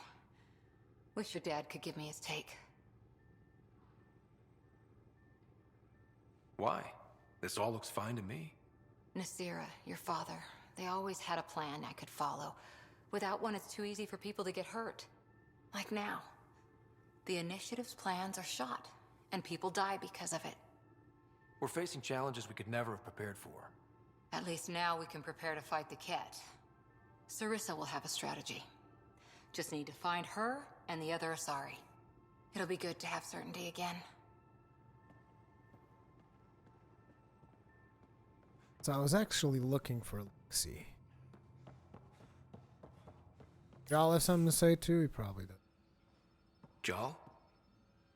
Wish your dad could give me his take. Why? This all looks fine to me. Nasira, your father, they always had a plan I could follow. Without one, it's too easy for people to get hurt. Like now. The Initiative's plans are shot, and people die because of it. We're facing challenges we could never have prepared for. At least now we can prepare to fight the Ket. Sarissa will have a strategy. Just need to find her and the other Asari. It'll be good to have certainty again. So I was actually looking for Lexi. Y'all have something to say too? He probably does. Jal?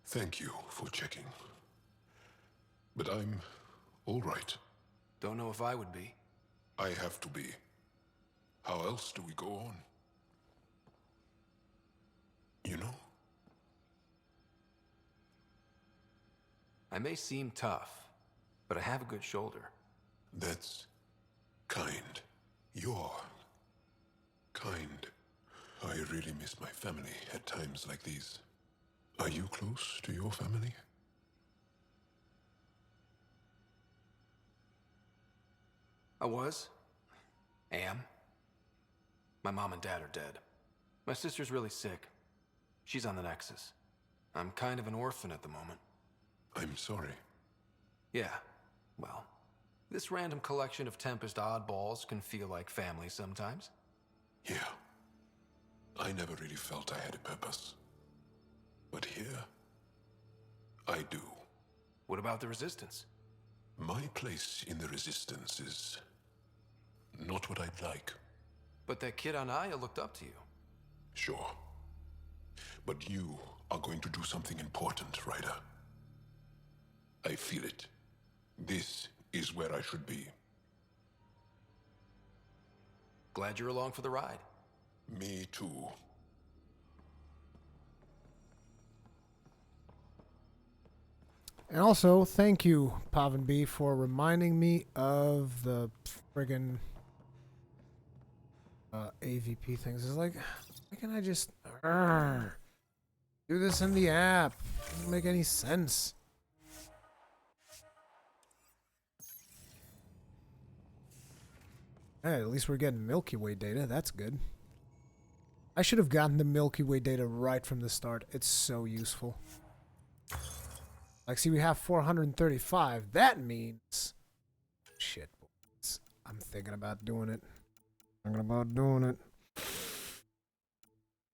Thank you for checking. But I'm all right. Don't know if I would be. I have to be. How else do we go on? You know? I may seem tough, but I have a good shoulder. That's kind. You're kind. I really miss my family at times like these. Are you close to your family? I was. Am. My mom and dad are dead. My sister's really sick. She's on the Nexus. I'm kind of an orphan at the moment. I'm sorry. Yeah, well, this random collection of Tempest oddballs can feel like family sometimes. Yeah. I never really felt I had a purpose. But here, I do. What about the Resistance? My place in the Resistance is not what I'd like. But that kid on Aya looked up to you. Sure. But you are going to do something important, Ryder. I feel it. This is where I should be. Glad you're along for the ride. Me too. And also, thank you, Pavan B, for reminding me of the friggin' AVP things. It's like, why can't I just do this in the app? Doesn't make any sense. Hey, at least we're getting Milky Way data. That's good. I should have gotten the Milky Way data right from the start. It's so useful. Like, see, we have 435. That means... Shit, boys. I'm thinking about doing it. Thinking about doing it.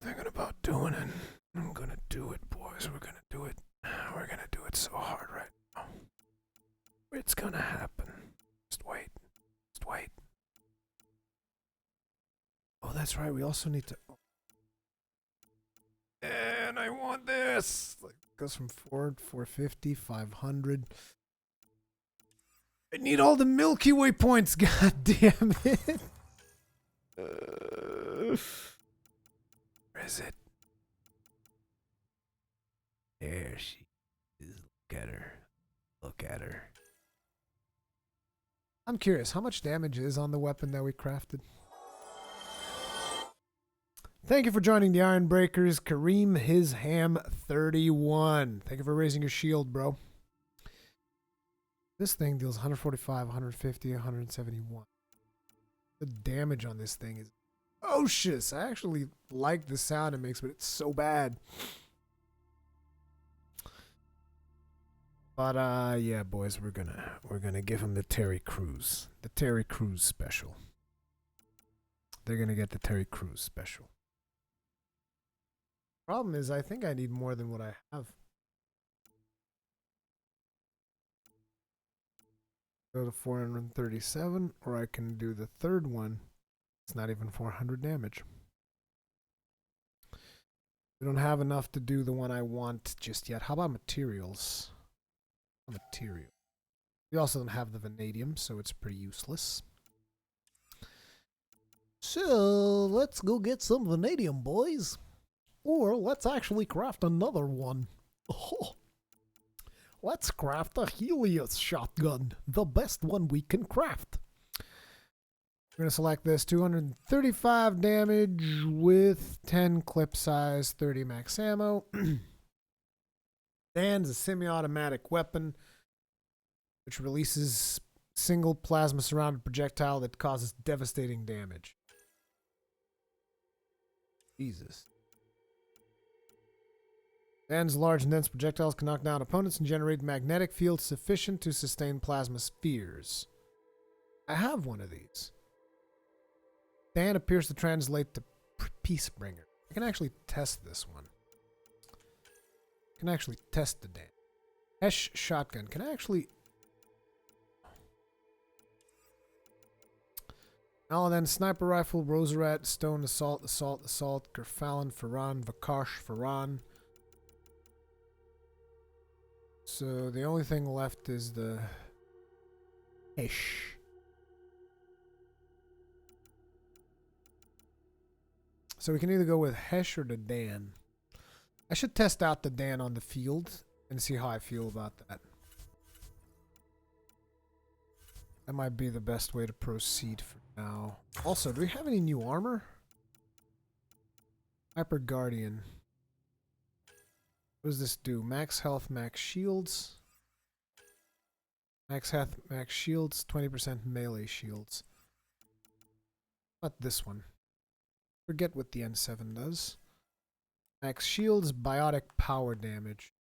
Thinking about doing it. I'm gonna do it, boys. We're gonna do it. We're gonna do it so hard right now. It's gonna happen. Just wait. Just wait. that's right. We also need to. And I want this. Like, goes from 450, 500. I need all the Milky Way points. God damn it. Where is it? There she is. Look at her. Look at her. I'm curious, how much damage is on the weapon that we crafted? Thank you for joining the Iron Breakers, Kareem His Ham 31. Thank you for raising your shield, bro. This thing deals 145, 150, 171. The damage on this thing is atrocious. I actually like the sound it makes, but it's so bad. But yeah, boys, we're gonna give him the Terry Crews special. They're gonna get the Terry Crews special. Problem is, I think I need more than what I have. Go to 437, or I can do the third one. It's not even 400 damage. We don't have enough to do the one I want just yet. How about materials? Material. We also don't have the vanadium, so it's pretty useless. So let's go get some vanadium, boys. Or let's actually craft another one. Oh. Let's craft a Helios shotgun, the best one we can craft. We're going to select this 235 damage with 10 clip size, 30 max ammo. And a semi-automatic weapon, which releases single plasma surrounded projectile that causes devastating damage. Jesus. Dan's large and dense projectiles can knock down opponents and generate magnetic fields sufficient to sustain plasma spheres. I have one of these. Dan appears to translate to Peacebringer. I can actually test this one. I can actually test the Dan. Hesh shotgun. Can I actually... Aladan sniper rifle, Rosarat, stone assault, Kerfallan, Farran, Vakash, Farran. So the only thing left is the Hesh. So we can either go with Hesh or the Dan. I should test out the Dan on the field and see how I feel about that. That might be the best way to proceed for now. Also, do we have any new armor? Hyper Guardian. What does this do? Max health, max shields. Max health, max shields, 20% melee shields. How about this one? Forget what the N7 does. Max shields, biotic power damage.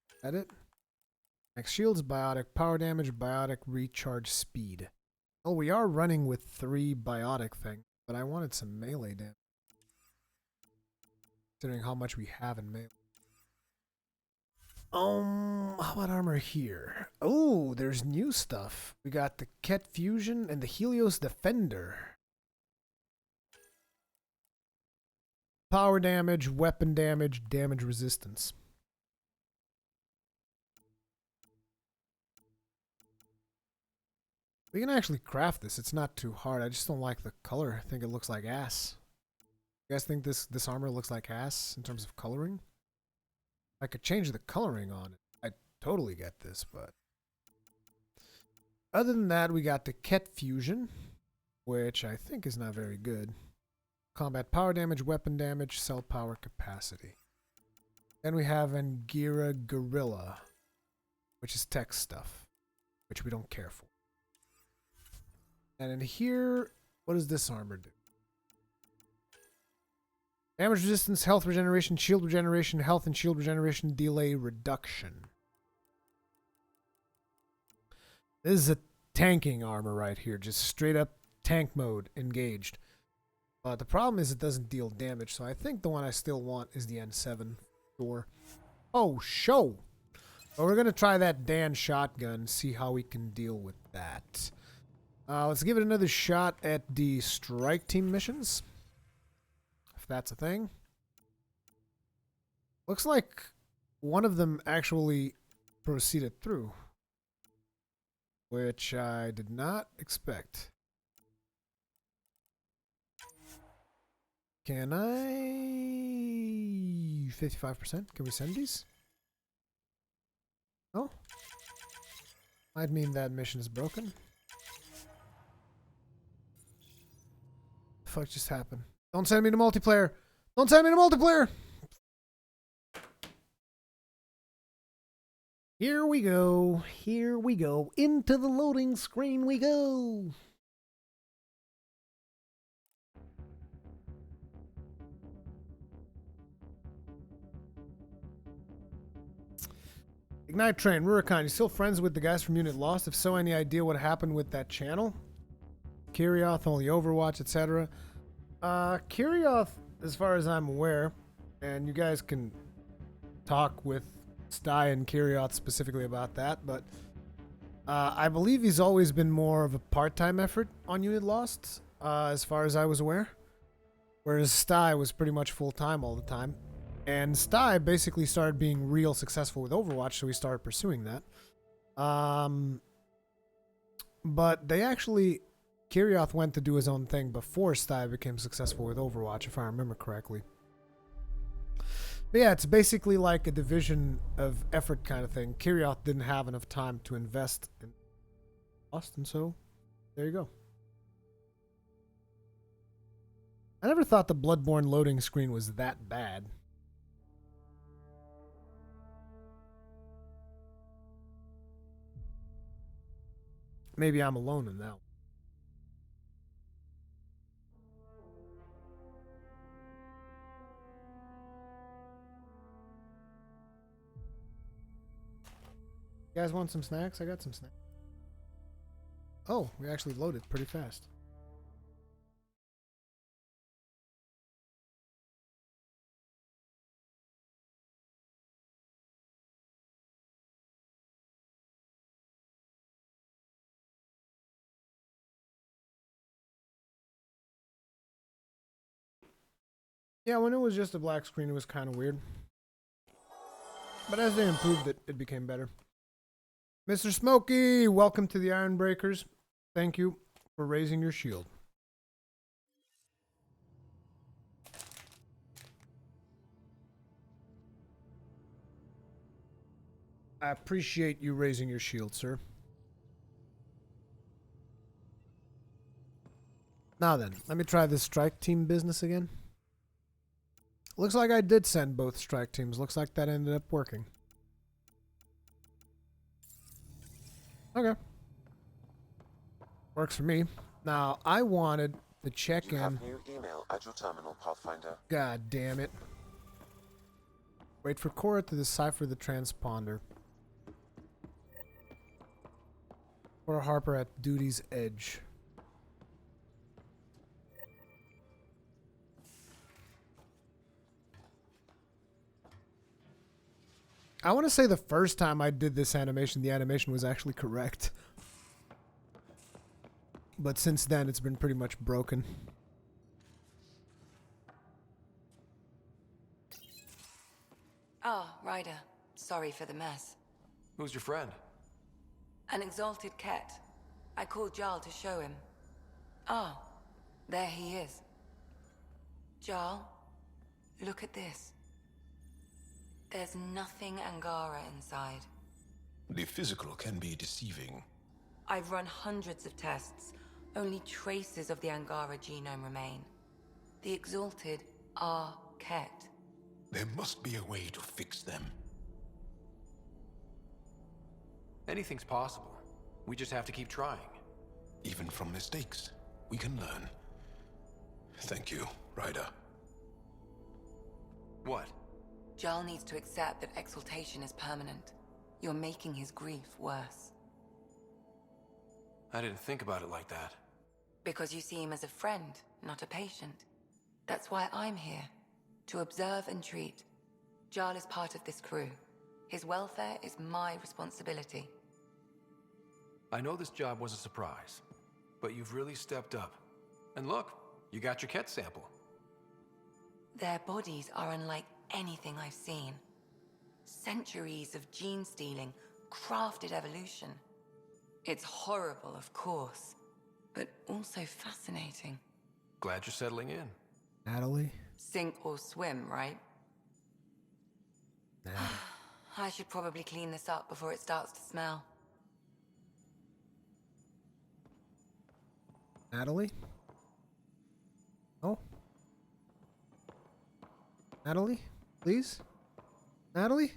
Is that it? Max shields, biotic power damage, biotic recharge speed. Oh, we are running with 3 biotic things, but I wanted some melee damage. Considering how much we have in melee. How about armor here? Oh, there's new stuff. We got the Ket Fusion and the Helios Defender. Power damage, weapon damage, damage resistance. We can actually craft this. It's not too hard. I just don't like the color. I think it looks like ass. You guys think this armor looks like ass in terms of coloring? I could change the coloring on it. I totally get this, but... Other than that, we got the Ket Fusion, which I think is not very good. Combat power damage, weapon damage, cell power capacity. Then we have Angira Gorilla, which is tech stuff, which we don't care for. And in here, what does this armor do? Damage resistance, health regeneration, shield regeneration, health and shield regeneration, delay reduction. This is a tanking armor right here, just straight up tank mode engaged. The problem is it doesn't deal damage, so I think the one I still want is the N7 door. Oh, show! Well, we're going to try that Dan shotgun, see how we can deal with that. Let's give it another shot at the strike team missions. that's a thing. Looks like one of them actually proceeded through, which I did not expect. Can I... 55%? Can we send these? Oh? Might mean that mission is broken. The fuck just happened? Don't send me to multiplayer! Don't send me to multiplayer! Here we go. Here we go. Into the loading screen we go. Ignite Train, Rurikhan, you still friends with the guys from Unit Lost? If so, any idea what happened with that channel? Kirioth, only Overwatch, etc. Kirioth, as far as I'm aware, and you guys can talk with Sty and Kirioth specifically about that, but I believe he's always been more of a part-time effort on Unit Lost, as far as I was aware. Whereas Sty was pretty much full-time all the time. And Sty basically started being real successful with Overwatch, so he started pursuing that. But they actually... Kirioth went to do his own thing before Sty became successful with Overwatch, if I remember correctly. But yeah, it's basically like a division of effort kind of thing. Kirioth didn't have enough time to invest in Lost, and so there you go. I never thought the Bloodborne loading screen was that bad. Maybe I'm alone in that one. You guys want some snacks? I got some snacks. Oh, we actually loaded pretty fast. Yeah, when it was just a black screen, it was kind of weird. But as they improved it, it became better. Mr. Smokey, welcome to the Iron Breakers. Thank you for raising your shield. I appreciate you raising your shield, sir. Now then, let me try this strike team business again. Looks like I did send both strike teams. Looks like that ended up working. Okay. Works for me. Now, I wanted to check You in. have new email at your terminal, Pathfinder. God damn it. Wait for Cora to decipher the transponder. Cora Harper at duty's edge. I want to say the first time I did this animation, the animation was actually correct. But since then, it's been pretty much broken. Ah, Ryder. Sorry for the mess. Who's your friend? An exalted cat. I called Jarl to show him. Ah, there he is. Jarl, look at this. There's nothing Angara inside. The physical can be deceiving. I've run hundreds of tests. Only traces of the Angara genome remain. The exalted are Ket. There must be a way to fix them. Anything's possible. We just have to keep trying. Even from mistakes, we can learn. Thank you, Ryder. What? Jarl needs to accept that exaltation is permanent. You're making his grief worse. I didn't think about it like that. Because you see him as a friend, not a patient. That's why I'm here. To observe and treat. Jarl is part of this crew. His welfare is my responsibility. I know this job was a surprise, but you've really stepped up. And look, you got your Ket sample. Their bodies are unlike anything I've seen. Centuries of gene stealing, crafted evolution. It's horrible, of course, but also fascinating. Glad you're settling in. Natalie? Sink or swim, right? I should probably clean this up before it starts to smell. Natalie? Oh? Natalie? Please? Natalie?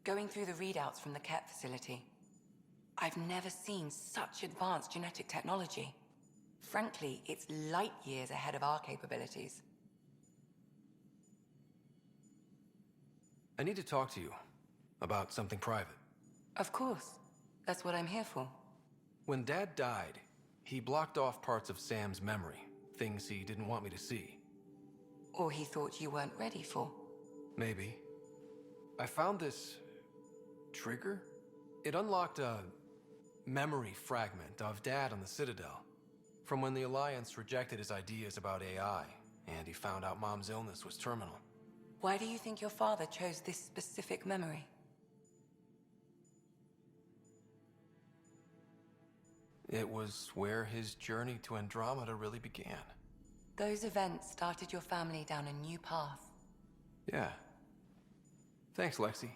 Going through the readouts from the Ket facility, I've never seen such advanced genetic technology. Frankly, it's light years ahead of our capabilities. I need to talk to you about something private. Of course. That's what I'm here for. When Dad died, he blocked off parts of Sam's memory, things he didn't want me to see. Or he thought you weren't ready for. Maybe. I found this trigger. It unlocked a memory fragment of Dad on the Citadel, from when the Alliance rejected his ideas about AI, and he found out Mom's illness was terminal. Why do you think your father chose this specific memory? It was where his journey to Andromeda really began. Those events started your family down a new path. Yeah. Thanks, Lexi.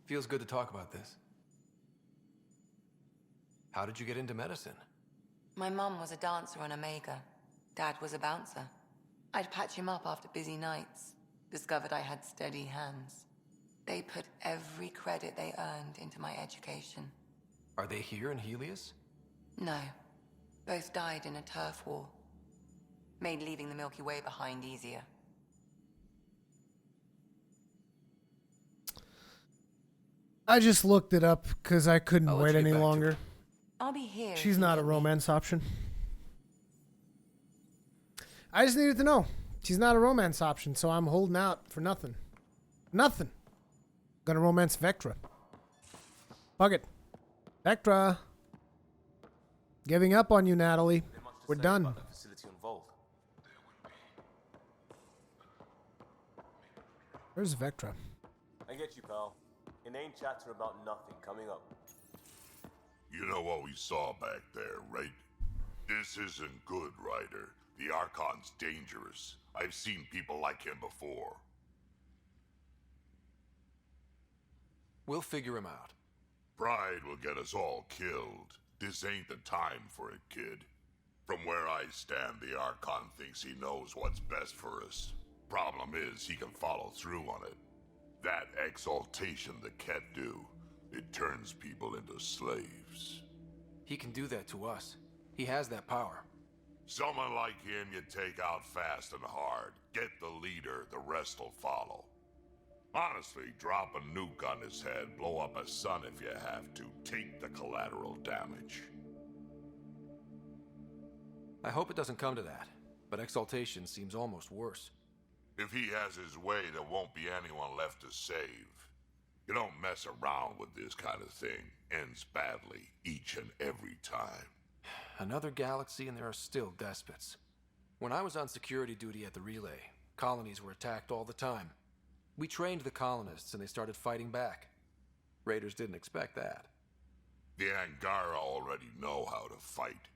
Feels good to talk about this. How did you get into medicine? My mum was a dancer on Omega. Dad was a bouncer. I'd patch him up after busy nights. Discovered I had steady hands. They put every credit they earned into my education. Are they here in Helios? No. Both died in a turf war. Made leaving the Milky Way behind easier. I just looked it up because I couldn't wait any longer. I'll be here. She's not a romance option. I just needed to know. She's not a romance option, so I'm holding out for nothing. Nothing. Gonna romance Vectra. Fuck it. Vectra. Giving up on you, Natalie. We're done. Where's Vectra? I get you, pal. Inane chatter about nothing coming up. You know what we saw back there, right? This isn't good, Ryder. The Archon's dangerous. I've seen people like him before. We'll figure him out. Pride will get us all killed. This ain't the time for it, kid. From where I stand, the Archon thinks he knows what's best for us. Problem is, he can follow through on it. That exaltation the Ket do, it turns people into slaves. He can do that to us. He has that power. Someone like him you take out fast and hard. Get the leader, the rest will follow. Honestly, drop a nuke on his head, blow up a sun if you have to. Take the collateral damage. I hope it doesn't come to that, but exaltation seems almost worse. If he has his way, there won't be anyone left to save. You don't mess around with this kind of thing. Ends badly, each and every time. Another galaxy and there are still despots. When I was on security duty at the relay, colonies were attacked all the time. We trained the colonists and they started fighting back. Raiders didn't expect that. The Angara already know how to fight.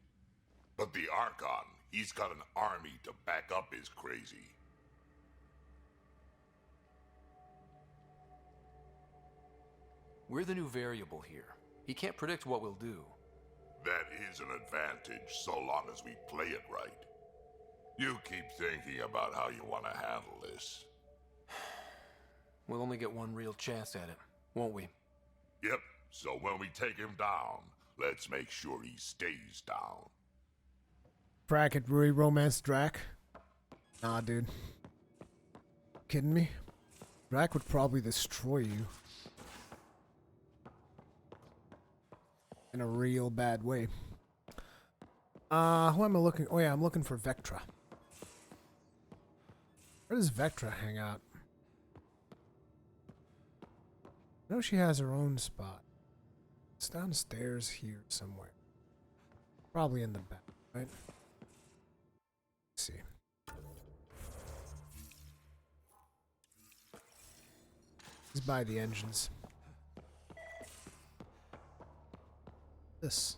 But the Archon, he's got an army to back up his crazy. We're the new variable here. He can't predict what we'll do. That is an advantage, so long as we play it right. You keep thinking about how you want to handle this. We'll only get one real chance at it, won't we? Yep, so when we take him down, let's make sure he stays down. Bracket Rui romance Drac. Nah, dude. Kidding me? Drac would probably destroy you. In a real bad way. Who am I looking? Oh yeah, I'm looking for Vectra. Where does Vectra hang out? I know she has her own spot. It's downstairs here somewhere. Probably in the back, right? He's by the engines. This.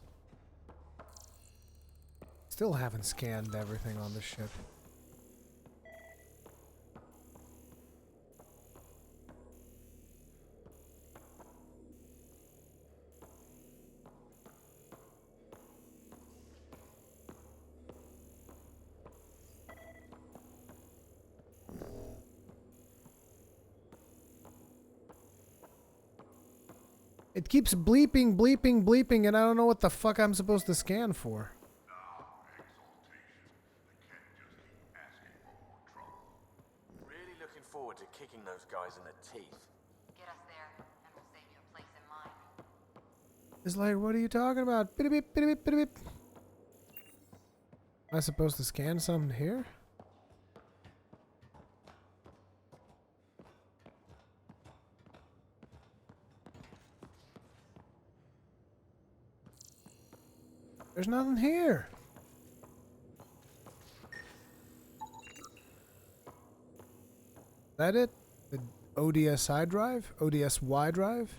Still haven't scanned everything on the ship. It keeps bleeping, bleeping, bleeping, and I don't know what the fuck I'm supposed to scan for. Really looking forward to kicking those guys in the teeth. Get us there, and we'll save you a place in line. It's like, what are you talking about? Beep, beep, beep, beep, beep, beep. Am I supposed to scan something here? There's nothing here. Is that it? The ODSI drive? ODSY drive?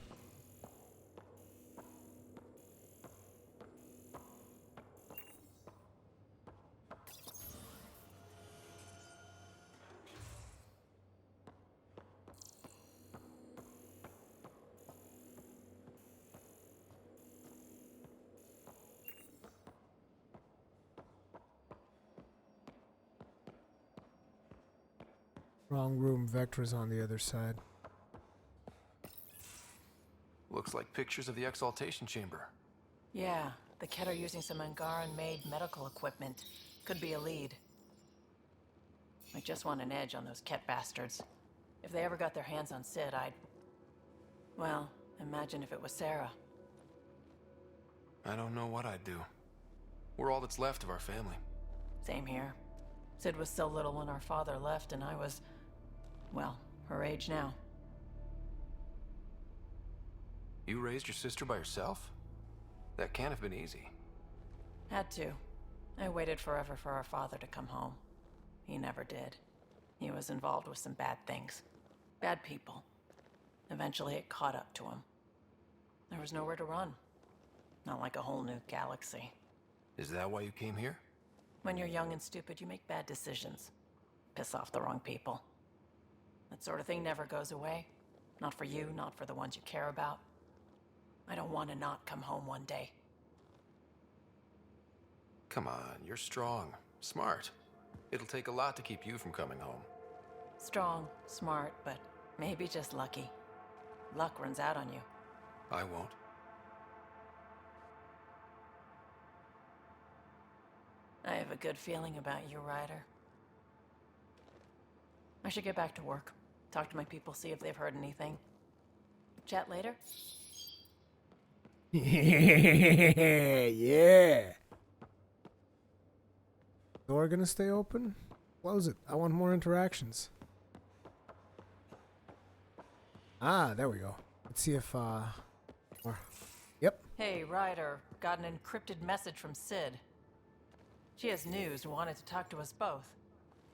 Wrong room. Vector's on the other side. Looks like pictures of the exaltation chamber. Yeah, the Ket are using some Angaran-made medical equipment. Could be a lead. I just want an edge on those Ket bastards. If they ever got their hands on Sid, I'd... Well, imagine if it was Sarah. I don't know what I'd do. We're all that's left of our family. Same here. Sid was so little when our father left, and I was... well, her age now. You raised your sister by yourself? That can't have been easy. Had to. I waited forever for our father to come home. He never did. He was involved with some bad things. Bad people. Eventually it caught up to him. There was nowhere to run. Not like a whole new galaxy. Is that why you came here? When you're young and stupid, you make bad decisions. Piss off the wrong people. That sort of thing never goes away. Not for you, not for the ones you care about. I don't want to not come home one day. Come on, you're strong, smart. It'll take a lot to keep you from coming home. Strong, smart, but maybe just lucky. Luck runs out on you. I won't. I have a good feeling about you, Ryder. I should get back to work. Talk to my people, see if they've heard anything. Chat later? Yeah. Door gonna stay open? Close it. I want more interactions. Ah, there we go. Let's see if more. Yep. Hey, Ryder. Got an encrypted message from Sid. She has news and wanted to talk to us both.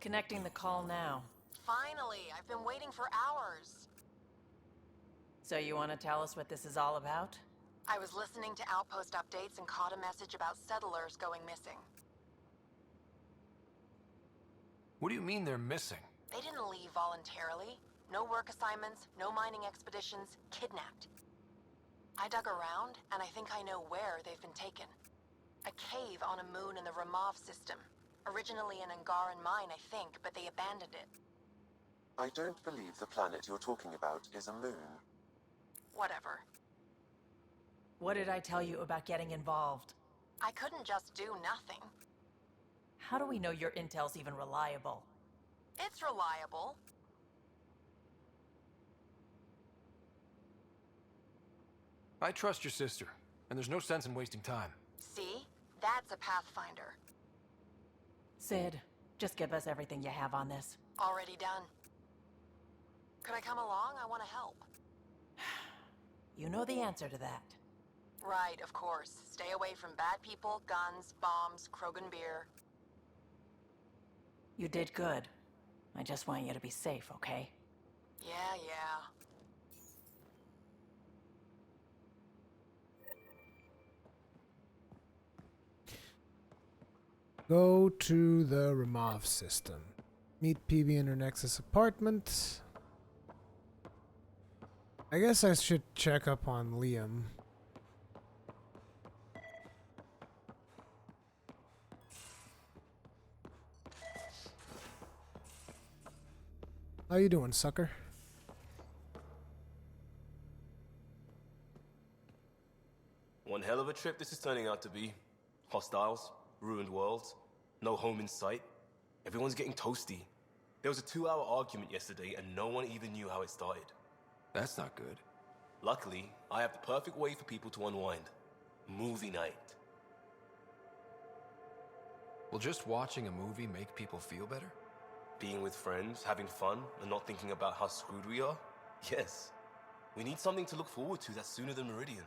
Connecting the call now. Finally, I've been waiting for hours. So you want to tell us what this is all about? I was listening to outpost updates and caught a message about settlers going missing. What do you mean they're missing? They didn't leave voluntarily. No work assignments, no mining expeditions, kidnapped. I dug around, and I think I know where they've been taken. A cave on a moon in the Ramav system. Originally an Angaran mine, I think, but they abandoned it. I don't believe the planet you're talking about is a moon. Whatever. What did I tell you about getting involved? I couldn't just do nothing. How do we know your intel's even reliable? It's reliable. I trust your sister, and there's no sense in wasting time. See? That's a Pathfinder. Sid, just give us everything you have on this. Already done. Could I come along? I want to help. You know the answer to that. Right, of course. Stay away from bad people, guns, bombs, Krogan beer. You did good. I just want you to be safe, okay? Yeah. Go to the Remov system. Meet PB in her Nexus apartment. I guess I should check up on Liam. How you doing, sucker? One hell of a trip this is turning out to be. Hostiles, ruined worlds, no home in sight. Everyone's getting toasty. There was a 2-hour argument yesterday and no one even knew how it started. That's not good. Luckily, I have the perfect way for people to unwind. Movie night. Will just watching a movie make people feel better? Being with friends, having fun, and not thinking about how screwed we are? Yes. We need something to look forward to that's sooner than Meridian.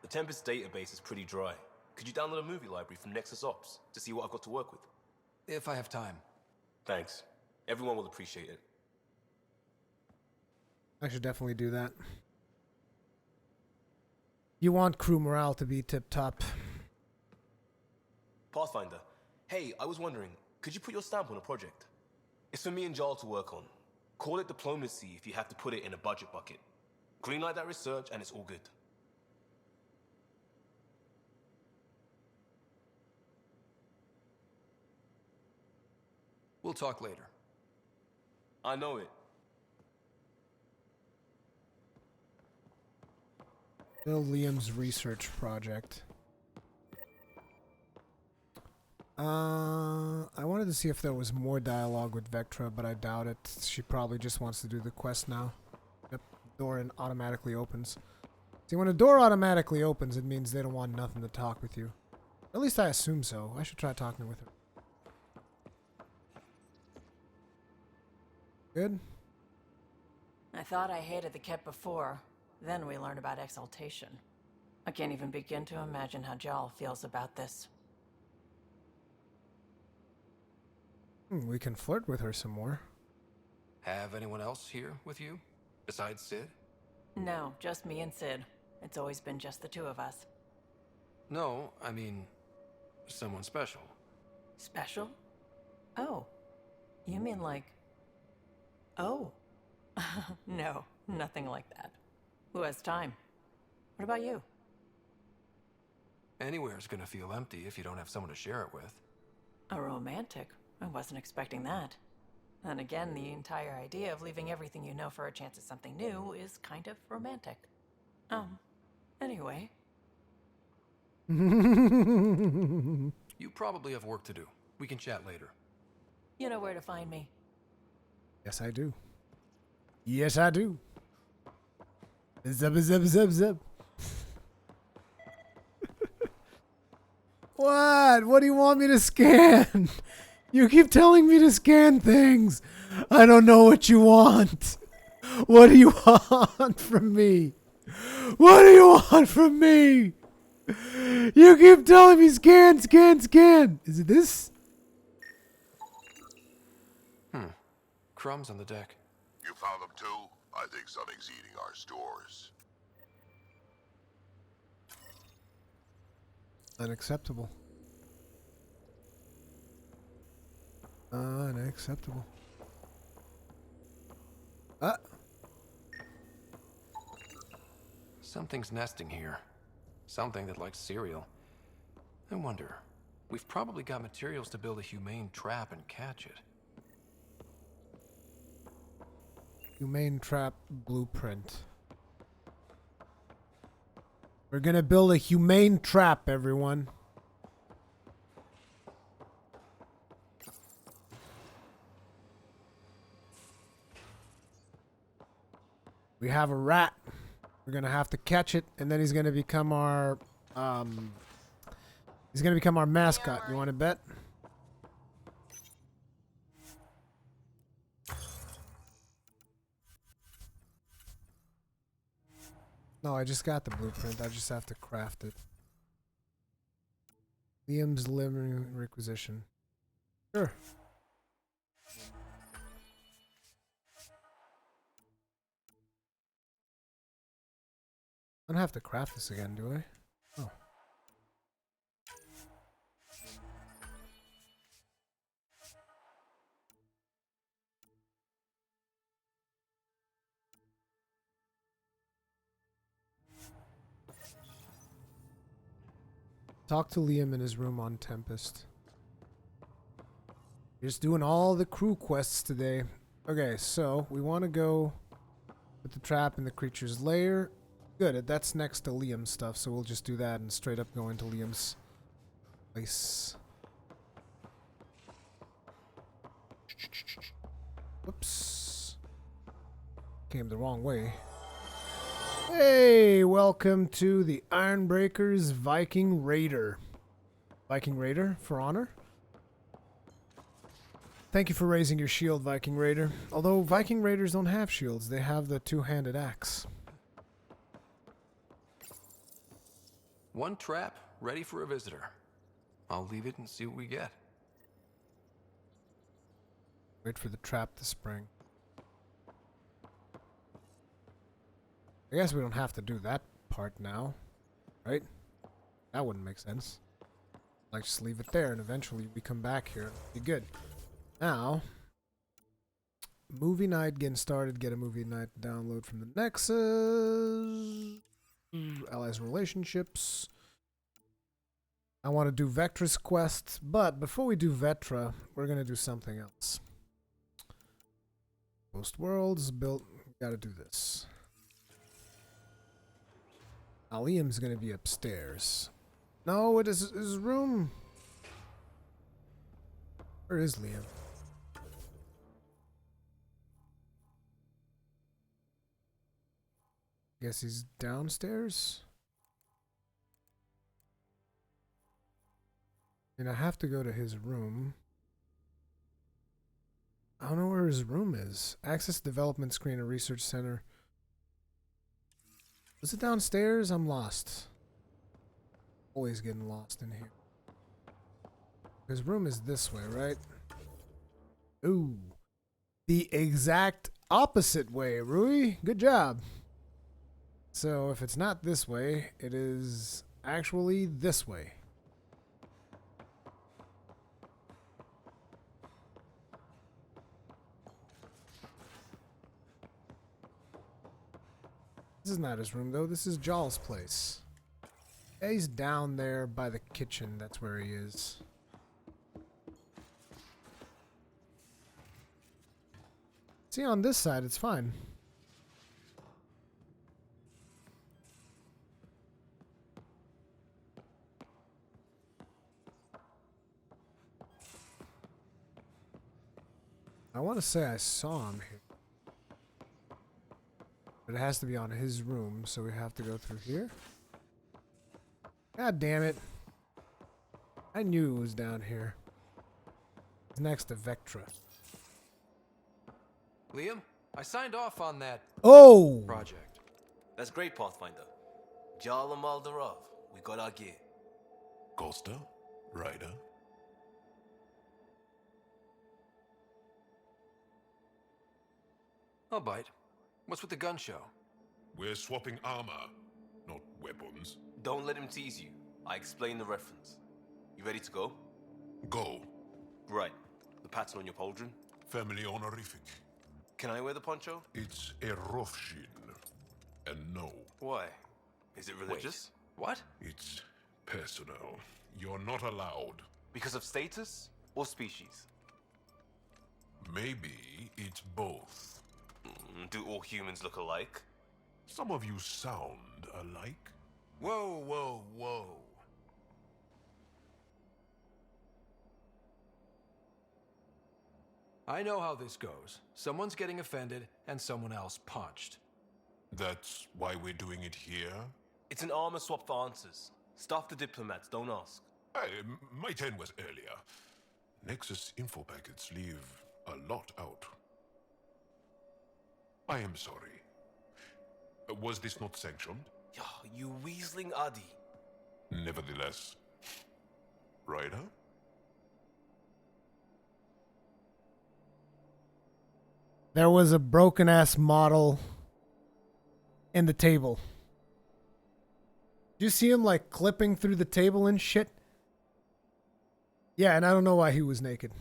The Tempest database is pretty dry. Could you download a movie library from Nexus Ops to see what I've got to work with? If I have time. Thanks. Everyone will appreciate it. I should definitely do that. You want crew morale to be tip-top. Pathfinder, hey, I was wondering, could you put your stamp on a project? It's for me and Jarl to work on. Call it diplomacy if you have to put it in a budget bucket. Greenlight that research and it's all good. We'll talk later. I know it. Bill Liam's research project. I wanted to see if there was more dialogue with Vectra, but I doubt it. She probably just wants to do the quest now. Yep, door automatically opens. See, when a door automatically opens, it means they don't want nothing to talk with you. At least I assume so. I should try talking with her. Good? I thought I hated the Ket before. Then we learned about exaltation. I can't even begin to imagine how Jarl feels about this. We can flirt with her some more. Have anyone else here with you? Besides Sid? No, just me and Sid. It's always been just the two of us. No, I mean, someone special. Special? Oh. You mean like... Oh. No, nothing like that. Who has time? What about you? Anywhere's gonna feel empty if you don't have someone to share it with. A romantic? I wasn't expecting that. And again, the entire idea of leaving everything you know for a chance at something new is kind of romantic. Anyway. You probably have work to do. We can chat later. You know where to find me. Yes, I do. Yes, I do. Zub, zub, zub, zub. What? What do you want me to scan? You keep telling me to scan things. I don't know what you want. What do you want from me? What do you want from me? You keep telling me scan, scan, scan. Is it this? Crumbs on the deck. You found them too? I think something's eating our stores. Unacceptable. Unacceptable. Something's nesting here. Something that likes cereal. I wonder. We've probably got materials to build a humane trap and catch it. Humane trap blueprint. We're gonna build a humane trap, everyone. We have a rat. We're gonna have to catch it, and then he's gonna become our mascot. You want to bet? No, I just got the blueprint. I just have to craft it. Liam's living requisition. Sure. I don't have to craft this again, do I? Oh. Talk to Liam in his room on Tempest. Just doing all the crew quests today. Okay, so we want to go put the trap in the creature's lair. Good, that's next to Liam's stuff, so we'll just do that and straight up go into Liam's place. Whoops. Came the wrong way. Hey, welcome to the Ironbreakers Viking Raider. Viking Raider, for honor. Thank you for raising your shield, Viking Raider. Although Viking Raiders don't have shields, they have the two-handed axe. One trap, ready for a visitor. I'll leave it and see what we get. Wait for the trap to spring. I guess we don't have to do that part now, right? That wouldn't make sense. Like, just leave it there, and eventually we come back here. Be good. Now, movie night getting started. Get a movie night download from the Nexus. Allies relationships. I want to do Vectra's quest, but before we do Vectra, we're going to do something else. Post worlds built. Got to do this. Now, Liam's going to be upstairs. No, it is his room. Where is Liam? Guess he's downstairs? And I have to go to his room. I don't know where his room is. Access development screen at research center. Was it downstairs? I'm lost. Always getting lost in here. His room is this way, right? Ooh. The exact opposite way, Rui. Good job. So if it's not this way, it is actually this way. This is not his room, though. This is Jaw's place. Yeah, he's down there by the kitchen. That's where he is. See, on this side, it's fine. I want to say I saw him here. But it has to be on his room, so we have to go through here. God damn it. I knew it was down here. It's next to Vectra. Liam, I signed off on that project. That's great, Pathfinder. Jarl and Maldarov, we got our gear. Costa? Ryder? I'll bite. What's with the gun show? We're swapping armor, not weapons. Don't let him tease you. I explained the reference. You ready to go? Go. Right. The pattern on your pauldron? Family honorific. Can I wear the poncho? It's a Rofshin. And no. Why? Is it religious? Wait, what? It's personal. You're not allowed. Because of status or species? Maybe it's both. Do all humans look alike? Some of you sound alike. Whoa, whoa, whoa. I know how this goes. Someone's getting offended and someone else punched. That's why we're doing it here? It's an armor swap for answers. Stuff the diplomats, don't ask. My turn was earlier. Nexus info packets leave a lot out. I am sorry. Was this not sanctioned? You weaseling Adi. Nevertheless. Ryder? There was a broken ass model in the table. Did you see him like clipping through the table and shit? Yeah, and I don't know why he was naked.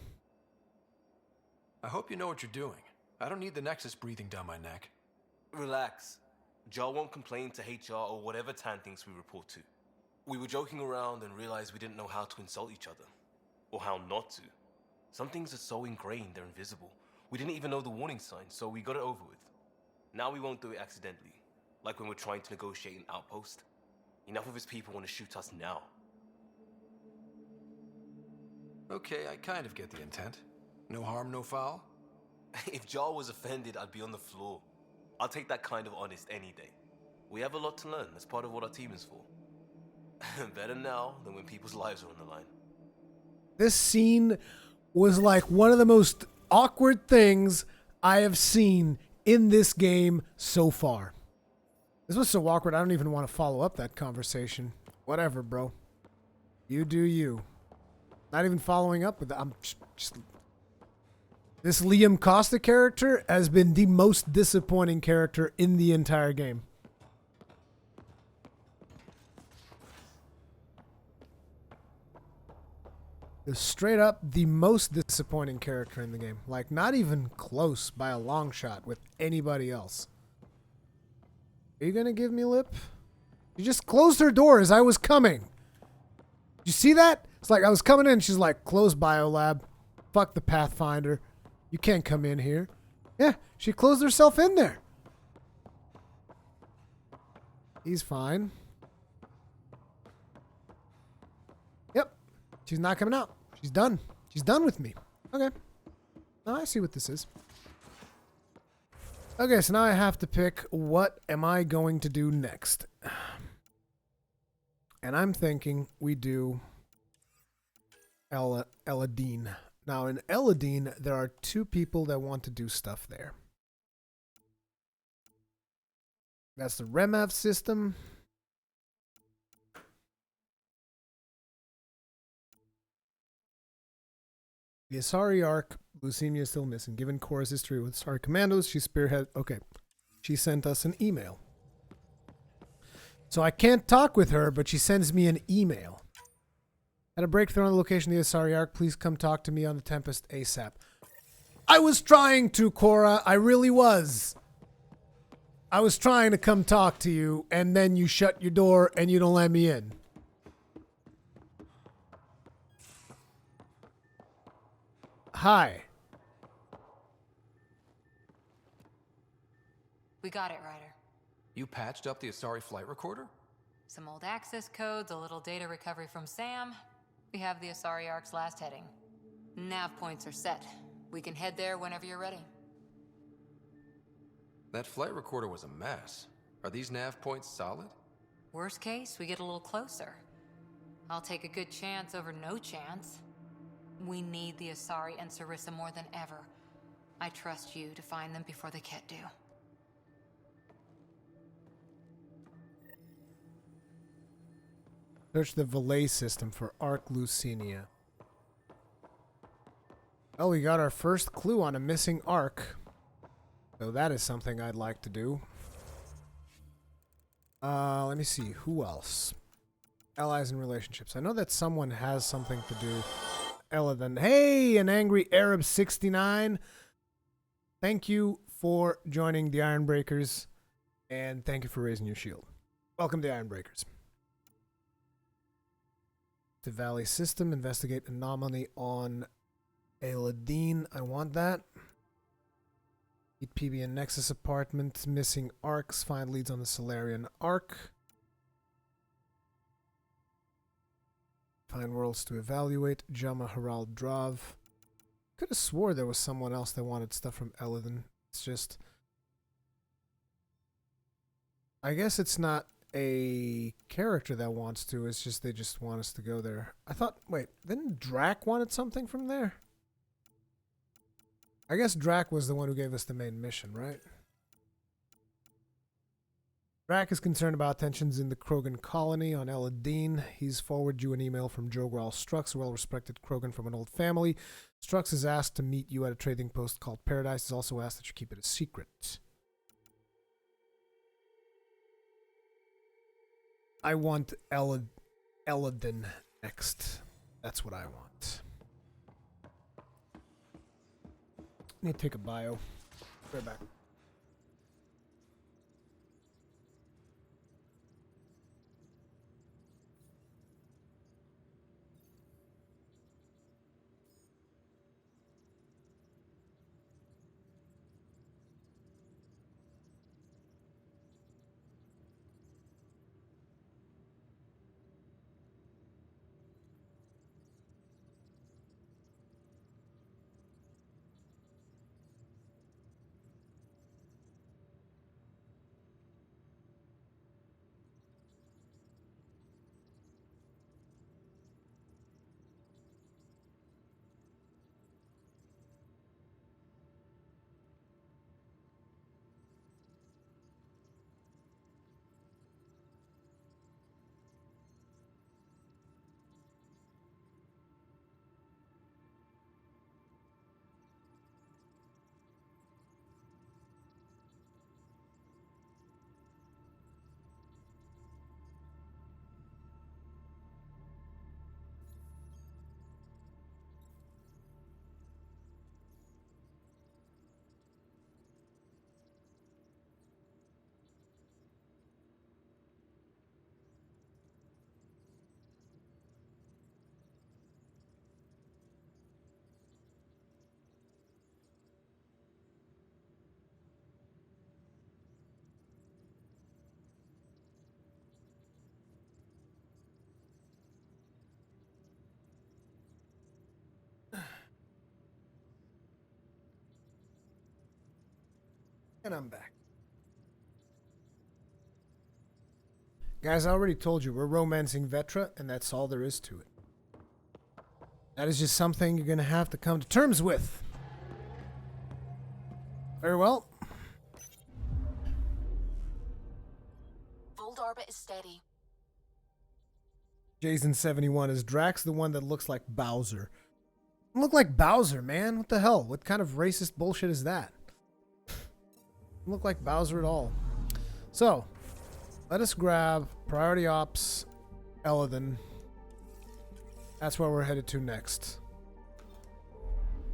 I hope you know what you're doing. I don't need the Nexus breathing down my neck. Relax. Jar won't complain to HR or whatever Tan thinks we report to. We were joking around and realized we didn't know how to insult each other. Or how not to. Some things are so ingrained they're invisible. We didn't even know the warning signs, so we got it over with. Now we won't do it accidentally. Like when we're trying to negotiate an outpost. Enough of his people want to shoot us now. Okay, I kind of get the intent. No harm, no foul. If Jar was offended, I'd be on the floor. I'll take that kind of honest any day. We have a lot to learn. That's part of what our team is for. Better now than when people's lives are on the line. This scene was like one of the most awkward things I have seen in this game so far. This was so awkward, I don't even want to follow up that conversation. Whatever, bro. You do you. Not even following up with that. I'm just... This Liam Costa character has been the most disappointing character in the entire game. Straight up the most disappointing character in the game. Like, not even close by a long shot with anybody else. Are you gonna give me lip? You just closed her door as I was coming. You see that? It's like I was coming in. She's like, close biolab. Fuck the Pathfinder. You can't come in here. Yeah, she closed herself in there. He's fine. Yep. She's not coming out. She's done. She's done with me. Okay. Now I see what this is. Okay, so now I have to pick what am I going to do next. And I'm thinking we do Eladine. Now in Eladine, there are two people that want to do stuff there. That's the Remav system. The Asari arc, Leucemia is still missing. Given Cora's history with Asari commandos, she spearhead. Okay. She sent us an email. So I can't talk with her, but she sends me an email. Had a breakthrough on the location of the Asari arc. Please come talk to me on the Tempest ASAP. I was trying to, Cora. I really was. I was trying to come talk to you, and then you shut your door and you don't let me in. Hi. We got it, Ryder. You patched up the Asari flight recorder? Some old access codes, a little data recovery from Sam. We have the Asari Arc's last heading. Nav points are set. We can head there whenever you're ready. That flight recorder was a mess. Are these nav points solid? Worst case, we get a little closer. I'll take a good chance over no chance. We need the Asari and Sarissa more than ever. I trust you to find them before the Ket do. Search the Valet system for Arc Leucemia. Oh, we got our first clue on a missing Arc. So that is something I'd like to do. Let me see. Who else? Allies and relationships. I know that someone has something to do. Eladin. Hey, an angry Arab 69. Thank you for joining the Ironbreakers. And thank you for raising your shield. Welcome to the Ironbreakers. The Valley system. Investigate anomaly on Eladine. I want that. Eat PB and Nexus apartment. Missing arcs. Find leads on the Solarian arc. Find worlds to evaluate. Jama Harald Drav. Could have swore there was someone else that wanted stuff from Eladin. It's just... I guess it's not a character that wants to. It's just they just want us to go there. I thought... Wait, didn't Drac wanted something from there? I guess Drac was the one who gave us the main mission, right? Drac is concerned about tensions in the Krogan colony on Eladine. He's forwarded you an email from Jogral Strux, a well-respected Krogan from an old family. Strux is asked to meet you at a trading post called Paradise. He's also asked that you keep it a secret. I want Eladin next. That's what I want. Need to take a bio. Right back. And I'm back. Guys, I already told you, we're romancing Vetra, and that's all there is to it. That is just something you're going to have to come to terms with. Very well. Fold orbit is steady. Jason71 is Drax the one that looks like Bowser? Look like Bowser, man. What the hell? What kind of racist bullshit is that? Don't look like Bowser at all. So, let us grab Priority Ops, Eladin. That's where we're headed to next.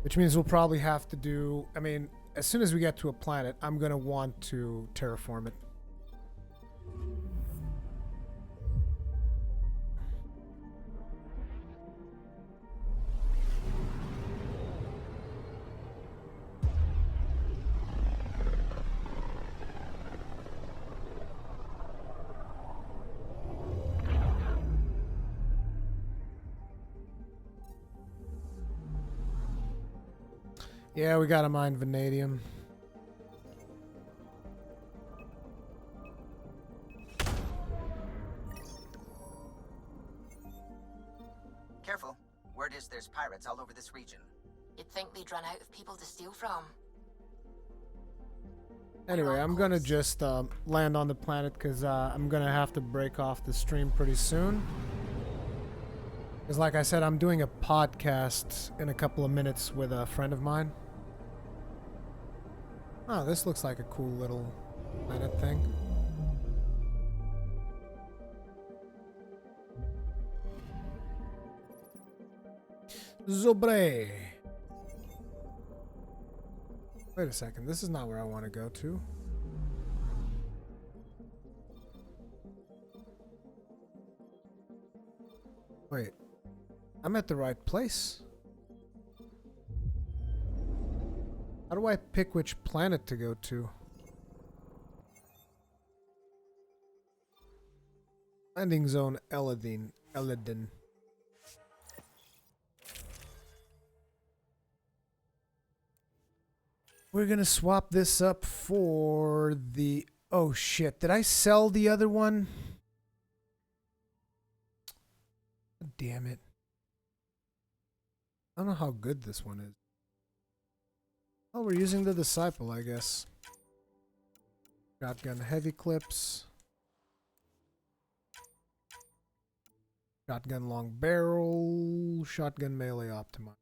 Which means we'll probably have to do... I mean, as soon as we get to a planet, I'm going to want to terraform it. Yeah, we gotta mine vanadium. Careful. Word is there's pirates all over this region. You'd think they'd run out of people to steal from. Anyway, I'm gonna just land on the planet because I'm gonna have to break off the stream pretty soon. Because like I said, I'm doing a podcast in a couple of minutes with a friend of mine. Oh, this looks like a cool little planet thing. Zobre. Wait a second, this is not where I want to go to. Wait, I'm at the right place. How do I pick which planet to go to? Landing zone Eladin. We're gonna swap this up for the... Oh shit, did I sell the other one? Damn it. I don't know how good this one is. Oh, we're using the Disciple, I guess. Shotgun heavy clips. Shotgun long barrel. Shotgun melee optimized.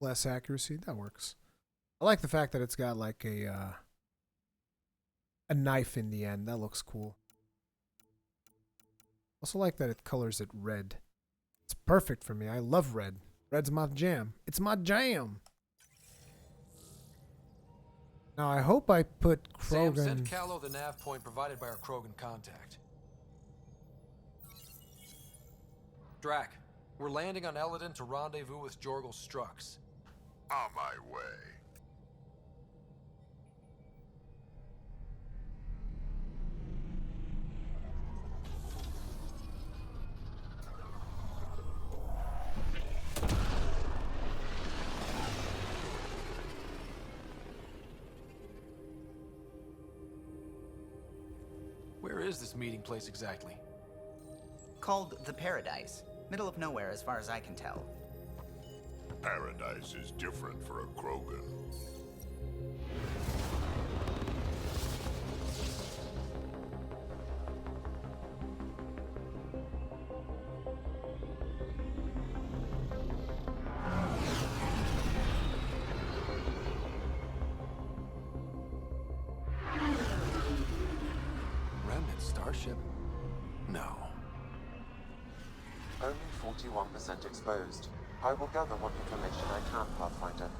Less accuracy, that works. I like the fact that it's got like a knife in the end. That looks cool. Also like that it colors it red. It's perfect for me. I love red. Red's my jam. It's my jam. Now I hope I put Krogan... Sam, send Callow the nav point provided by our Krogan contact. Drac, we're landing on Eladin to rendezvous with Jorgel Strux. On my way. Where is this meeting place exactly? Called the Paradise. Middle of nowhere as far as I can tell. Paradise is different for a Krogan. Remnant starship? No. Only 41% exposed. I will gather what information I can, Pathfinder.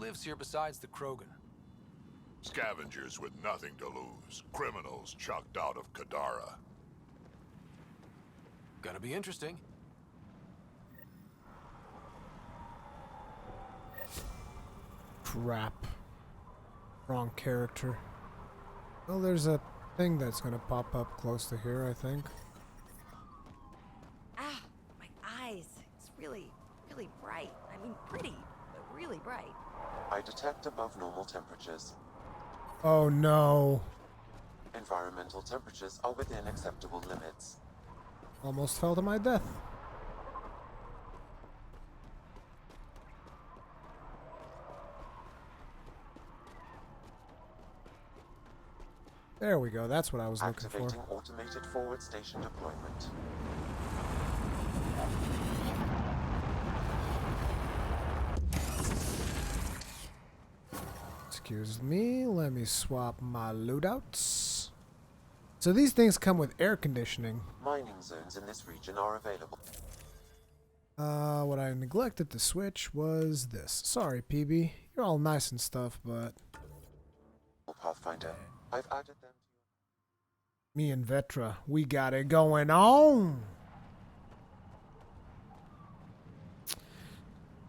lives here besides the Krogan? Scavengers with nothing to lose. Criminals chucked out of Kadara. Gonna be interesting. Crap. Wrong character. Well, there's a thing that's gonna pop up close to here, I think. Ah, my eyes. It's really, really bright. I mean, pretty, but really bright. I detect above normal temperatures. Oh no. Environmental temperatures are within acceptable limits. Almost fell to my death. There we go. That's what I was looking for. Activating automated forward station deployment. Excuse me. Let me swap my loadouts. So these things come with air conditioning. Mining zones in this region are available. What I neglected to switch was this. Sorry, PB. You're all nice and stuff, but... Pathfinder, I've added them. Me and Vetra, we got it going on.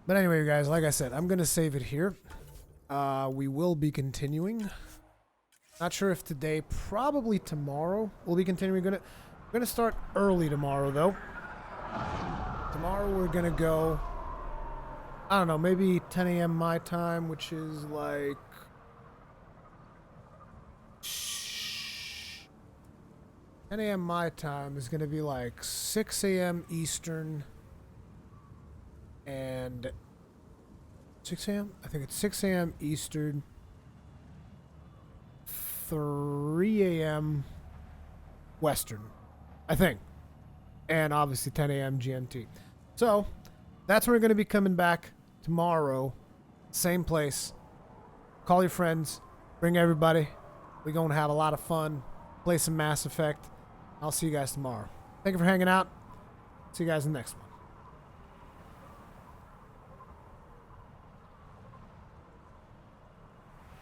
But anyway, you guys, like I said, I'm going to save it here. We will be continuing. Not sure if today, probably tomorrow we'll be continuing. We're gonna start early tomorrow, though. Tomorrow we're going to go, I don't know, maybe 10 a.m. my time, which is like... 10 a.m. my time is going to be like 6 a.m. Eastern and 6 a.m.? I think it's 6 a.m. Eastern, 3 a.m. Western, I think, and obviously 10 a.m. GMT. So that's where we're going to be coming back tomorrow, same place. Call your friends, bring everybody. We're going to have a lot of fun, play some Mass Effect. I'll see you guys tomorrow. Thank you for hanging out. See you guys in the next one.